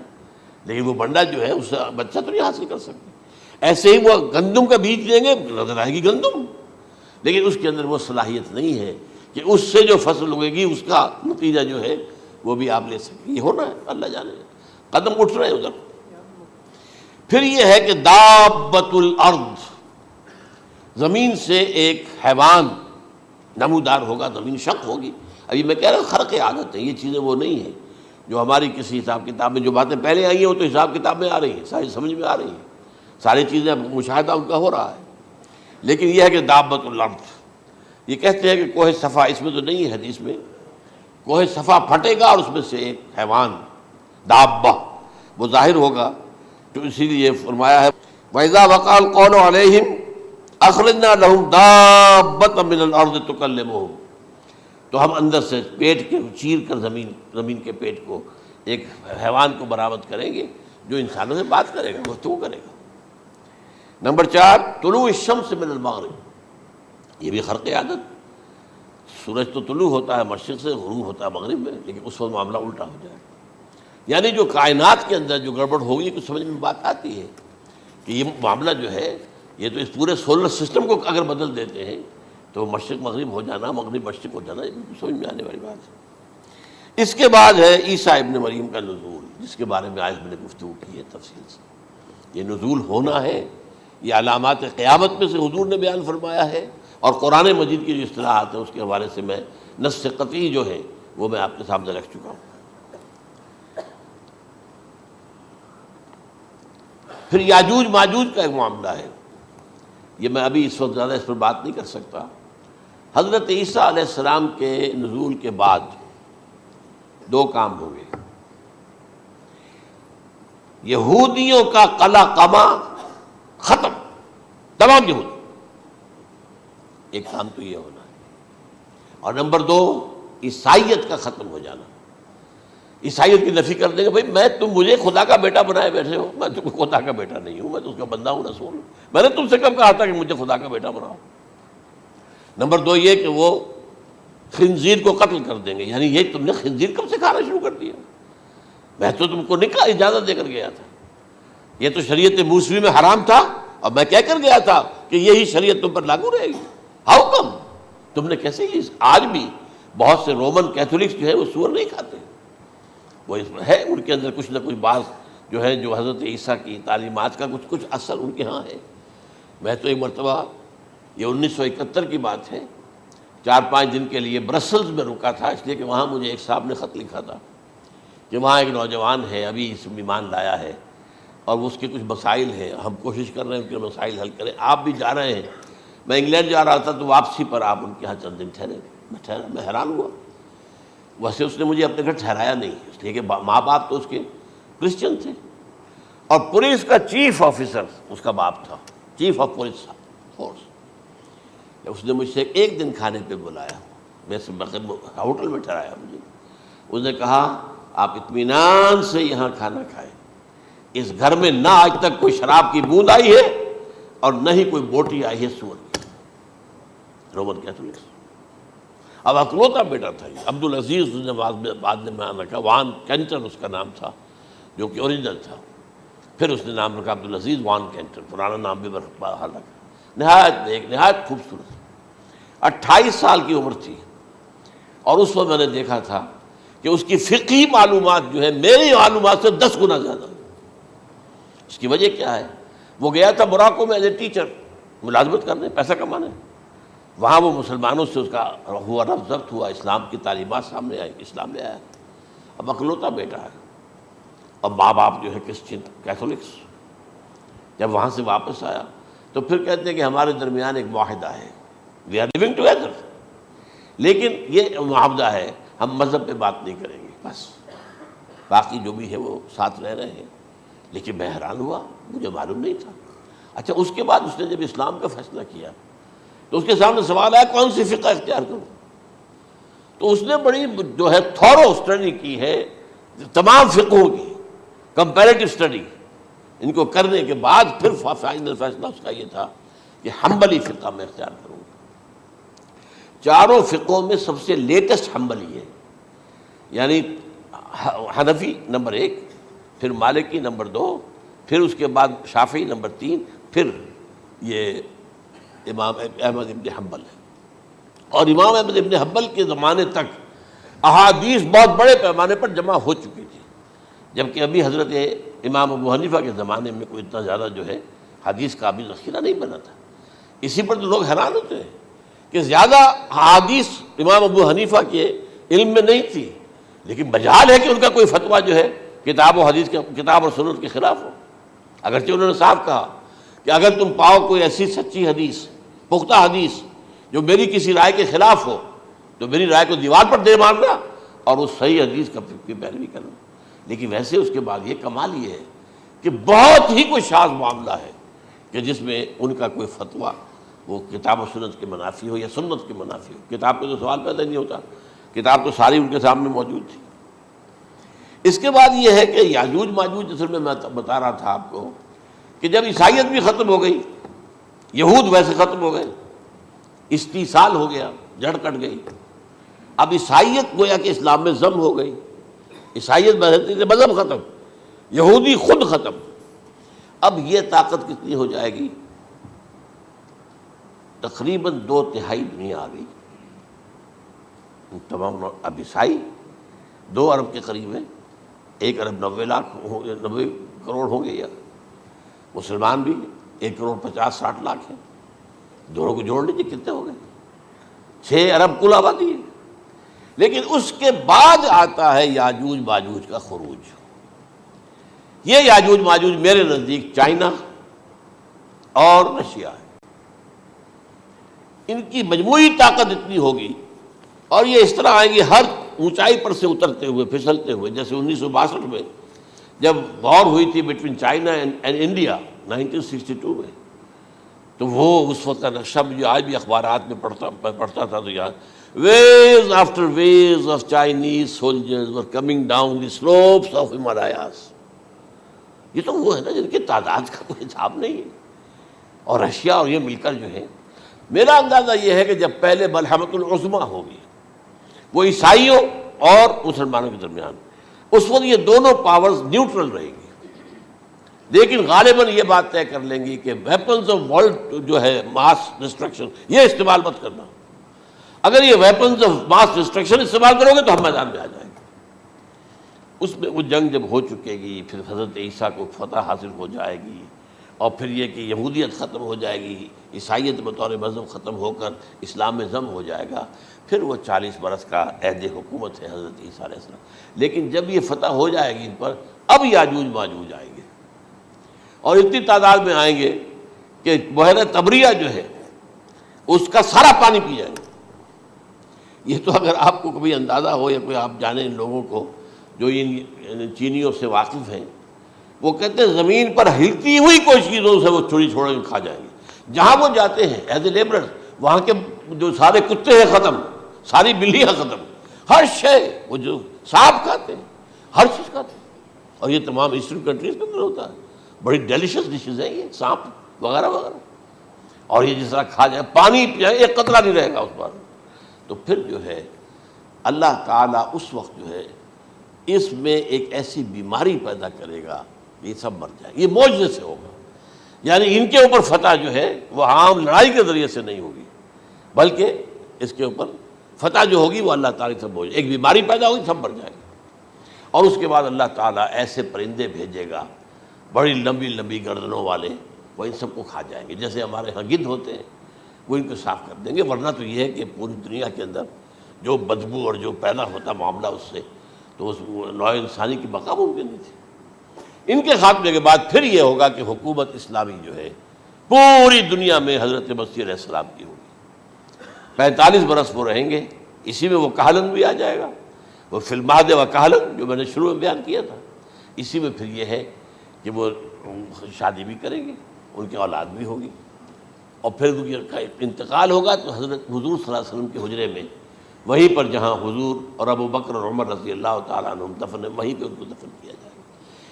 لیکن وہ بنڈا جو ہے اس سے بچہ تو نہیں حاصل کر سکتے۔ ایسے ہی وہ گندم کا بیج دیں گے، نظر آئے گی گندم، لیکن اس کے اندر وہ صلاحیت نہیں ہے کہ اس سے جو فصل اگے گی اس کا نتیجہ جو ہے وہ بھی آپ لے سکیں۔ یہ ہونا ہے، اللہ جانے، قدم اٹھ رہے ہیں ادھر۔ پھر یہ ہے کہ دابۃ الارض، زمین سے ایک حیوان نمودار ہوگا، زمین شق ہوگی۔ ابھی میں کہہ رہا ہوں خرق عادت ہے، یہ چیزیں وہ نہیں ہیں جو ہماری کسی حساب کتاب میں جو باتیں پہلے آئی ہیں وہ تو حساب کتاب میں آ رہی ہیں، ساری سمجھ میں آ رہی ہیں، ساری چیزیں مشاہدہ ان کا ہو رہا ہے، لیکن یہ ہے کہ دابۃ الارض، یہ کہتے ہیں کہ کوہ صفا، اس میں تو نہیں ہے حدیث میں، کوہ صفا پھٹے گا اور اس میں سے ایک حیوان دابہ وہ ظاہر ہوگا، تو اسی لیے فرمایا ہے وَإِذَا وَقَعَ الْقَوْلُ عَلَيْهِمْ أَخْرَجْنَا لَهُمْ دَابَّةً مِّنَ الْأَرْضِ تُكَلِّمُهُمْ، تو ہم اندر سے پیٹ کے چیر کر زمین کے پیٹ کو ایک حیوان کو برآمد کریں گے جو انسانوں سے بات کرے گا، گفتگو کرے گا۔ نمبر 4 طلوع الشمس من المغرب، یہ بھی خرق عادت، سورج تو طلوع ہوتا ہے مشرق سے، غروب ہوتا ہے مغرب میں، لیکن اس وقت معاملہ الٹا ہو جائے، یعنی جو کائنات کے اندر جو گڑبڑ ہوگی کچھ سمجھ میں بات آتی ہے کہ یہ معاملہ جو ہے یہ تو اس پورے سولر سسٹم کو اگر بدل دیتے ہیں تو مشرق مغرب ہو جانا، مغرب مشرق ہو جانا، یہ سمجھ میں آنے والی بات ہے۔ اس کے بعد ہے عیسیٰ ابن مریم کا نزول، جس کے بارے میں آج میں نے گفتگو کی ہے تفصیل سے۔ یہ نزول ہونا ہے، یہ علامات قیامت میں سے حضور نے بیان فرمایا ہے، اور قرآن مجید کی جو اصطلاحات ہیں اس کے حوالے سے میں نص قطعی جو ہے وہ میں آپ کے سامنے رکھ چکا ہوں۔ پھر یاجوج ماجوج کا ایک معاملہ ہے، یہ میں ابھی اس وقت زیادہ اس پر بات نہیں کر سکتا۔ حضرت عیسیٰ علیہ السلام کے نزول کے بعد 2 کام ہوں گے، یہودیوں کا قلع قمع ختم، تمام یہود، ایک کام تو یہ ہونا ہے، اور نمبر 2 عیسائیت کا ختم ہو جانا۔ عیسائیت کی نفی کر دیں گے، بھائی تم مجھے خدا کا بیٹا بنائے بیٹھے ہو، میں تم خدا کا بیٹا نہیں ہوں، میں تو اس کا بندہ ہوں، رسول ہوں، میں نے تم سے کب کہا تھا کہ مجھے خدا کا بیٹا بناؤ۔ نمبر 2 یہ کہ وہ خنزیر کو قتل کر دیں گے، یعنی یہ تم نے خنزیر کب سے کھانا شروع کر دیا، میں تو تم کو نکاح اجازت دے کر گیا تھا، یہ تو شریعت موسوی میں حرام تھا، اور میں کہہ کر گیا تھا کہ یہی شریعت تم پر لاگو رہے گی، ہاؤ کم تم نے کیسے یہ؟ آج بھی بہت سے رومن کیتھولکس جو ہے وہ سور نہیں کھاتے، وہ اس میں ہے ان کے اندر کچھ نہ کچھ بات جو ہے جو حضرت عیسیٰ کی تعلیمات کا کچھ اثر ان کے ہاں ہے۔ میں تو ایک مرتبہ، یہ 1971 کی بات ہے، 4-5 دن کے لیے برسلز میں رکا تھا، اس لیے کہ وہاں مجھے ایک صاحب نے خط لکھا تھا کہ وہاں ایک نوجوان ہے، ابھی اس ایمان لایا ہے، اور اس کے کچھ مسائل ہیں، ہم کوشش کر رہے ہیں ان کے مسائل حل کریں، آپ بھی جا رہے ہیں۔ میں انگلینڈ جا رہا تھا تو واپسی پر آپ ان کے یہاں چند دن ٹھہرے، میں حیران ہوا، ویسے اس نے مجھے اپنے گھر ٹھہرایا نہیں، اس لیے کہ ماں باپ تو اس کے کرسچن تھے، اور پولیس کا چیف آفیسر اس کا باپ تھا، چیف آف پولیس فورس۔ اس نے مجھ سے 1 دن کھانے پہ بلایا، میں سے ہوٹل میں ٹھہرایا مجھے، اس نے کہا آپ اطمینان سے یہاں کھانا کھائیں، اس گھر میں نہ آج تک کوئی شراب کی بوند آئی ہے اور نہ ہی کوئی بوٹی آئی ہے سور کی۔ رومن کیتھولکس، اب اکلوتا بیٹا تھا یہ، عبدالعزیز اس نے بعد میں نام رکھا، وان کینٹر اس کا نام تھا جو کہ اوریجنل تھا، پھر اس نے نام رکھا عبدالعزیز وان کینٹر، پرانا نام بھی بہرحال رکھا۔ نہایت خوبصورت، 28 سال کی عمر تھی، اور اس وقت میں نے دیکھا تھا کہ اس کی فقہی معلومات جو ہے میری معلومات سے 10 گنا زیادہ۔ اس کی وجہ کیا ہے؟ وہ گیا تھا موراکو میں ایز اے ٹیچر ملازمت کرنے، پیسہ کمانے، وہاں وہ مسلمانوں سے اس کا ہوا ربط ضبط ہوا، اسلام کی تعلیمات سامنے آئی، اسلام لے آیا، اب اکلوتا بیٹا ہے، اور ماں باپ جو ہے کرسچن کیتھولکس۔ جب وہاں سے واپس آیا تو پھر کہتے ہیں کہ ہمارے درمیان ایک معاہدہ ہے، وی آر لیونگ ٹوگیدر، لیکن یہ معاہدہ ہے ہم مذہب پہ بات نہیں کریں گے، بس باقی جو بھی ہے وہ ساتھ رہ رہے ہیں۔ لیکن میں حیران ہوا، مجھے معلوم نہیں تھا۔ اچھا، اس کے بعد اس نے جب اسلام کا فیصلہ کیا تو اس کے سامنے سوال آیا کون سی فقہ اختیار کروں، تو اس نے بڑی جو ہے تھورو اسٹڈی کی ہے تمام فقہوں کی، کمپیریٹو اسٹڈی، ان کو کرنے کے بعد پھر فائنل فیصلہ اس کا یہ تھا کہ حنبلی فقہ میں اختیار کروں گا۔ 4 فقہوں میں سب سے لیٹسٹ حنبلی ہے، یعنی حنفی نمبر 1، پھر مالکی نمبر 2، پھر اس کے بعد شافعی نمبر 3، پھر یہ امام احمد ابن حنبل ہے۔ اور امام احمد ابن حنبل کے زمانے تک احادیث بہت بڑے پیمانے پر جمع ہو چکی تھی، جبکہ ابھی حضرت امام ابو حنیفہ کے زمانے میں کوئی اتنا زیادہ جو ہے حدیث کا بھی ذخیرہ نہیں بنا تھا۔ اسی پر تو لوگ حیران ہوتے ہیں کہ زیادہ حدیث امام ابو حنیفہ کے علم میں نہیں تھی، لیکن مجال ہے کہ ان کا کوئی فتویٰ جو ہے کتاب و حدیث کے، کتاب اور سنت کے خلاف ہو، اگرچہ انہوں نے صاف کہا کہ اگر تم پاؤ کوئی ایسی سچی حدیث، پختہ حدیث جو میری کسی رائے کے خلاف ہو تو میری رائے کو دیوار پر دے مارنا اور اس صحیح حدیث کی پیروی کرنا۔ لیکن ویسے اس کے بعد یہ کمال یہ ہے کہ بہت ہی کوئی شاذ معاملہ ہے کہ جس میں ان کا کوئی فتویٰ وہ کتاب و سنت کے منافی ہو یا سنت کے منافی ہو۔ کتاب پہ تو سوال پیدا نہیں ہوتا، کتاب تو ساری ان کے سامنے موجود تھی۔ اس کے بعد یہ ہے کہ یاجوج ماجوج، جس میں بتا رہا تھا آپ کو کہ جب عیسائیت بھی ختم ہو گئی، یہود ویسے ختم ہو گئے، استیصال ہو گیا، جڑ کٹ گئی، اب عیسائیت گویا کہ اسلام میں ضم ہو گئی، عیسائیت مذہب ختم، یہودی خود ختم، اب یہ طاقت کتنی ہو جائے گی؟ تقریباً 2/3 دنیا آ گئی، تمام اب عیسائی 2 ارب کے قریب ہیں، 1 ارب 90 کروڑ ہوں گے، یا مسلمان بھی 1 کروڑ 50-60 لاکھ ہیں، دونوں کو جوڑ لیجیے کتنے ہو گئے؟ 6 ارب کل آبادی ہے۔ لیکن اس کے بعد آتا ہے یاجوج ماجوج کا خروج۔ یہ یاجوج ماجوج میرے نزدیک چائنا اور رشیا ہے، ان کی مجموعی طاقت اتنی ہوگی، اور یہ اس طرح آئیں گے ہر اونچائی پر سے اترتے ہوئے، پھسلتے ہوئے، جیسے 1962 میں جب وار ہوئی تھی بٹوین چائنا اینڈ انڈیا 1962 میں، تو وہ اس وقت کا نقشہ مجھے آج بھی اخبارات میں پڑھتا تھا تو یاد، waves after waves of Chinese soldiers were coming down the slopes of Himalayas۔ یہ تو وہ ہے نا جن کی تعداد کا کوئی حساب نہیں ہے، اور رشیا اور یہ مل کر جو ہے، میرا اندازہ یہ ہے کہ جب پہلے ملحمۃ العظمیٰ ہوگی وہ عیسائیوں اور مسلمانوں کے درمیان، اس وقت یہ دونوں پاورز نیوٹرل رہیں گی، لیکن غالباً یہ بات طے کر لیں گی کہ ویپنز آف ورلڈ جو ہے ماس ڈسٹرکشن، یہ استعمال مت کرنا، اگر یہ ویپنز آف ماس ڈسٹرکشن استعمال کرو گے تو ہم میدان میں آ جائیں گے۔ اس میں وہ جنگ جب ہو چکے گی، پھر حضرت عیسیٰ کو فتح حاصل ہو جائے گی، اور پھر یہ کہ یہودیت ختم ہو جائے گی، عیسائیت بطور مذہب ختم ہو کر اسلام میں ضم ہو جائے گا، پھر وہ 40 برس کا عہد حکومت ہے حضرت عیسیٰ علیہ السلام۔ لیکن جب یہ فتح ہو جائے گی ان پر، اب یاجوج ماجوج آئیں گے، اور اتنی تعداد میں آئیں گے کہ بحیرہ طبریہ جو ہے اس کا سارا پانی پی جائیں گے۔ یہ تو اگر آپ کو کبھی اندازہ ہو یا کوئی آپ جانیں ان لوگوں کو جو ان چینیوں سے واقف ہیں، وہ کہتے ہیں زمین پر ہلتی ہوئی کوئی چیزوں سے وہ چھوڑ کے کھا جائیں گے، جہاں وہ جاتے ہیں ایز اے لیبرر، وہاں کے جو سارے کتے ہیں ختم، ساری بلیاں ختم، ہر شے، وہ جو سانپ کھاتے ہیں، ہر چیز کھاتے ہیں، اور یہ تمام ایسٹرن کنٹریز کے اندر ہوتا ہے، بڑی ڈیلیشس ڈشز ہیں یہ سانپ وغیرہ وغیرہ، اور یہ جس طرح کھا جائے، پانی پیا ایک قطرہ نہیں رہے گا اس پر۔ تو پھر جو ہے اللہ تعالیٰ اس وقت جو ہے اس میں ایک ایسی بیماری پیدا کرے گا، یہ سب مر جائے، یہ معجزے سے ہوگا، یعنی ان کے اوپر فتح جو ہے وہ عام لڑائی کے ذریعے سے نہیں ہوگی، بلکہ اس کے اوپر فتح جو ہوگی وہ اللہ تعالیٰ سے بوجھ، ایک بیماری پیدا ہوگی، سب مر جائے گا، اور اس کے بعد اللہ تعالیٰ ایسے پرندے بھیجے گا بڑی لمبی لمبی گردنوں والے، وہ ان سب کو کھا جائیں گے، جیسے ہمارے ہاں گدھ ہوتے ہیں، وہ ان کو صاف کر دیں گے، ورنہ تو یہ ہے کہ پوری دنیا کے اندر جو بدبو اور جو پیدا ہوتا معاملہ اس سے، تو اس نوع انسانی کی بقا ممکن نہیں تھی۔ ان کے خاتمے کے بعد پھر یہ ہوگا کہ حکومت اسلامی جو ہے پوری دنیا میں حضرت مسیح علیہ السلام کی ہوگی، 45 برس وہ رہیں گے، اسی میں وہ کہلن بھی آ جائے گا، وہ فی المہد و کہلن جو میں نے شروع میں بیان کیا تھا، اسی میں پھر یہ ہے کہ وہ شادی بھی کریں گے، ان کی اولاد بھی ہوگی، اور پھر ان کا انتقال ہوگا تو حضرت حضور صلی اللہ علیہ وسلم کے حجرے میں، وہیں پر جہاں حضور اور ابو بکر اور عمر رضی اللہ تعالیٰ عنہم دفن ہیں، وہیں پہ ان کو دفن کیا جائے گا،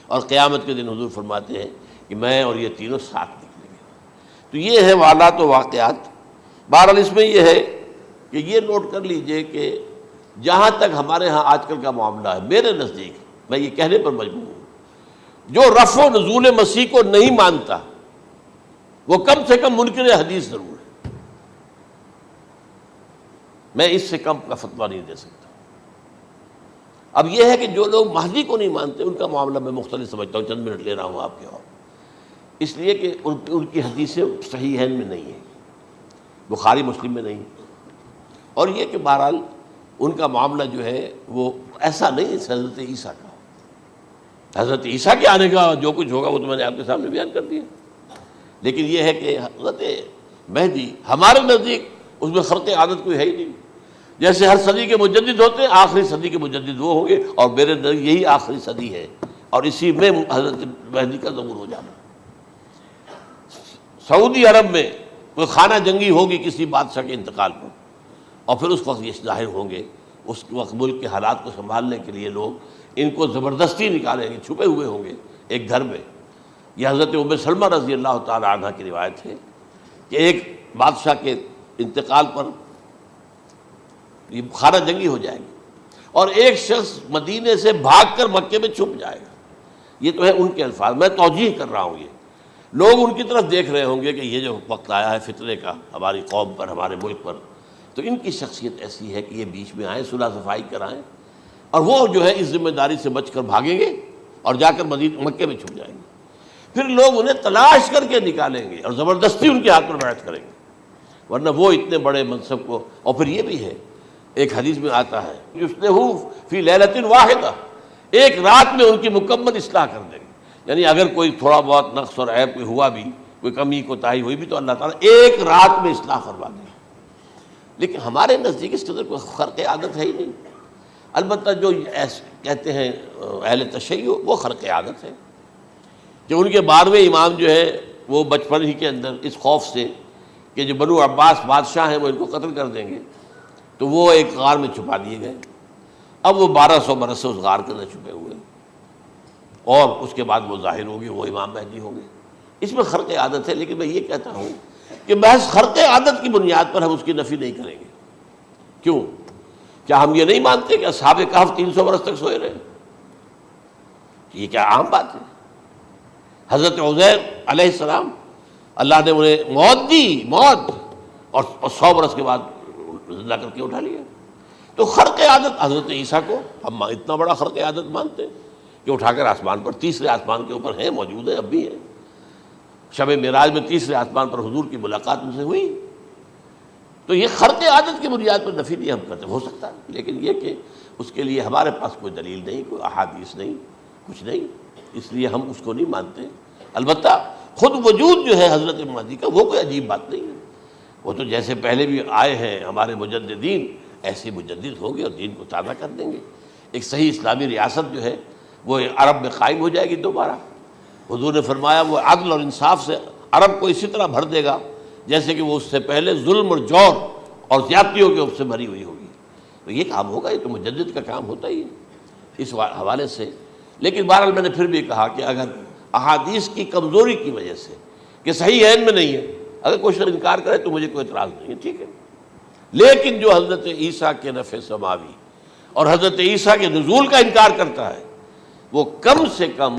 اور قیامت کے دن حضور فرماتے ہیں کہ میں اور یہ تینوں ساتھ نکلیں گے۔ تو یہ ہے حالات و واقعات۔ بہرحال اس میں یہ ہے کہ یہ نوٹ کر لیجئے کہ جہاں تک ہمارے ہاں آج کل کا معاملہ ہے، میرے نزدیک میں یہ کہنے پر مجبور ہوں، جو رفع و نزول مسیح کو نہیں مانتا وہ کم سے کم منکر حدیث ضرور ہے، میں اس سے کم کا فتویٰ نہیں دے سکتا۔ اب یہ ہے کہ جو لوگ مہدی کو نہیں مانتے ان کا معاملہ میں مختلف سمجھتا ہوں، چند منٹ لے رہا ہوں آپ کے، اور اس لیے کہ ان کی حدیثیں صحیحین میں نہیں ہیں، بخاری مسلم میں نہیں، اور یہ کہ بہرحال ان کا معاملہ جو ہے وہ ایسا نہیں ہے حضرت عیسیٰ کا، حضرت عیسیٰ کے آنے کا جو کچھ ہوگا وہ تو میں نے آپ کے سامنے بیان کر دیا، لیکن یہ ہے کہ حضرت مہدی ہمارے نزدیک اس میں خرق عادت کوئی ہے ہی نہیں، جیسے ہر صدی کے مجدد ہوتے ہیں، آخری صدی کے مجدد وہ ہوں گے، اور میرے نزدیک یہی آخری صدی ہے، اور اسی میں حضرت مہدی کا ظہور ہو جانا۔ سعودی عرب میں کوئی خانہ جنگی ہوگی کسی بادشاہ کے انتقال پر، اور پھر اس وقت یہ ظاہر ہوں گے، اس وقت ملک کے حالات کو سنبھالنے کے لیے لوگ ان کو زبردستی نکالیں گے، چھپے ہوئے ہوں گے ایک گھر میں، یہ حضرت ام سلمہ رضی اللہ تعالی عنہ کی روایت ہے کہ ایک بادشاہ کے انتقال پر یہ بخارا جنگی ہو جائے گی اور ایک شخص مدینے سے بھاگ کر مکے میں چھپ جائے گا. یہ تو ہے ان کے الفاظ، میں توجیہ کر رہا ہوں. یہ لوگ ان کی طرف دیکھ رہے ہوں گے کہ یہ جو وقت آیا ہے فتنے کا ہماری قوم پر، ہمارے ملک پر، تو ان کی شخصیت ایسی ہے کہ یہ بیچ میں آئیں، صلح صفائی کرائیں، اور وہ جو ہے اس ذمہ داری سے بچ کر بھاگیں گے اور جا کر مکے میں چھپ جائیں گے. پھر لوگ انہیں تلاش کر کے نکالیں گے اور زبردستی ان کے ہاتھ پر بیعت کریں گے، ورنہ وہ اتنے بڑے منصب کو. اور پھر یہ بھی ہے، ایک حدیث میں آتا ہے یصلحُ فی لیلۃ واحدہ، ایک رات میں ان کی مکمل اصلاح کر دیں گے. یعنی اگر کوئی تھوڑا بہت نقص اور عیب کوئی ہوا بھی، کوئی کمی کوتاہی ہوئی بھی، تو اللہ تعالیٰ ایک رات میں اصلاح کروا دیں. لیکن ہمارے نزدیک اس قدر کوئی خرق عادت ہے ہی نہیں. البتہ جو کہتے ہیں اہل تشیع، وہ خرق عادت ہے کہ ان کے 12ویں امام جو ہے وہ بچپن ہی کے اندر اس خوف سے کہ جو بنو عباس بادشاہ ہیں وہ ان کو قتل کر دیں گے، تو وہ ایک غار میں چھپا دیے گئے. اب وہ 1200 برس سے اس غار کے اندر چھپے ہوئے، اور اس کے بعد وہ ظاہر ہوگی، وہ امام مہدی ہوں گے. اس میں خرق عادت ہے. لیکن میں یہ کہتا ہوں کہ محض خرق عادت کی بنیاد پر ہم اس کی نفی نہیں کریں گے. کیوں؟ کیا ہم یہ نہیں مانتے کہ اصحاب کہف 300 برس تک سوئے رہے؟ یہ کیا عام بات ہے؟ حضرت عزیر علیہ السلام، اللہ نے انہیں موت دی، موت، اور 100 برس کے بعد زندہ کر کے اٹھا لیا. تو خرق عادت حضرت عیسیٰ کو ہم اتنا بڑا خرق عادت مانتے ہیں کہ اٹھا کر آسمان پر، تیسرے آسمان کے اوپر ہیں، موجود ہیں، اب بھی ہیں. شب معراج میں تیسرے آسمان پر حضور کی ملاقات ان سے ہوئی. تو یہ خرق عادت کی بنیاد پر نفی نہیں ہم کرتے. ہو سکتا ہے، لیکن یہ کہ اس کے لیے ہمارے پاس کوئی دلیل نہیں، کوئی احادیث نہیں، کچھ نہیں، اس لیے ہم اس کو نہیں مانتے. البتہ خود وجود جو ہے حضرت مہدی کا، وہ کوئی عجیب بات نہیں ہے. وہ تو جیسے پہلے بھی آئے ہیں ہمارے مجددین، ایسے مجدد ہوں گے اور دین کو تازہ کر دیں گے. ایک صحیح اسلامی ریاست جو ہے وہ عرب میں قائم ہو جائے گی دوبارہ. حضور نے فرمایا وہ عدل اور انصاف سے عرب کو اسی طرح بھر دے گا جیسے کہ وہ اس سے پہلے ظلم اور جور اور زیادتیوں کے سے بھری ہوئی ہوگی. تو یہ کام ہوگا، یہ تو مجدد کا کام ہوتا ہی ہے اس حوالے سے. لیکن بہرحال میں نے پھر بھی کہا کہ اگر احادیث کی کمزوری کی وجہ سے کہ صحیح عین میں نہیں ہے، اگر کوئی شخص انکار کرے تو مجھے کوئی اعتراض نہیں ہے، ٹھیک ہے. لیکن جو حضرت عیسیٰ کے نفع سماوی اور حضرت عیسیٰ کے نزول کا انکار کرتا ہے، وہ کم سے کم،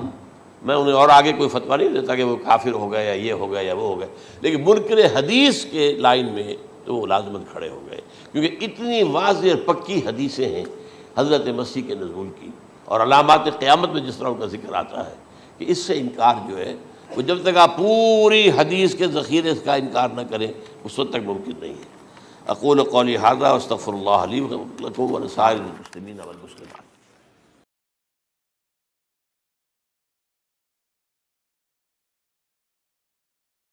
میں انہیں اور آگے کوئی فتویٰ نہیں دیتا کہ وہ کافر ہو گئے یا یہ ہو گئے یا وہ ہو گئے، لیکن منکر حدیث کے لائن میں تو وہ لازمت کھڑے ہو گئے، کیونکہ اتنی واضح اور پکی حدیثیں ہیں حضرت مسیح کے نزول کی، اور علامات قیامت میں جس طرح ان کا ذکر آتا ہے کہ اس سے انکار جو ہے وہ جب تک آپ پوری حدیث کے ذخیرے کا انکار نہ کریں اس وقت تک ممکن نہیں ہے. اقول قولی ھذا واستغفر اللہ لی ولکم ولسائر المسلمین والمسلمات.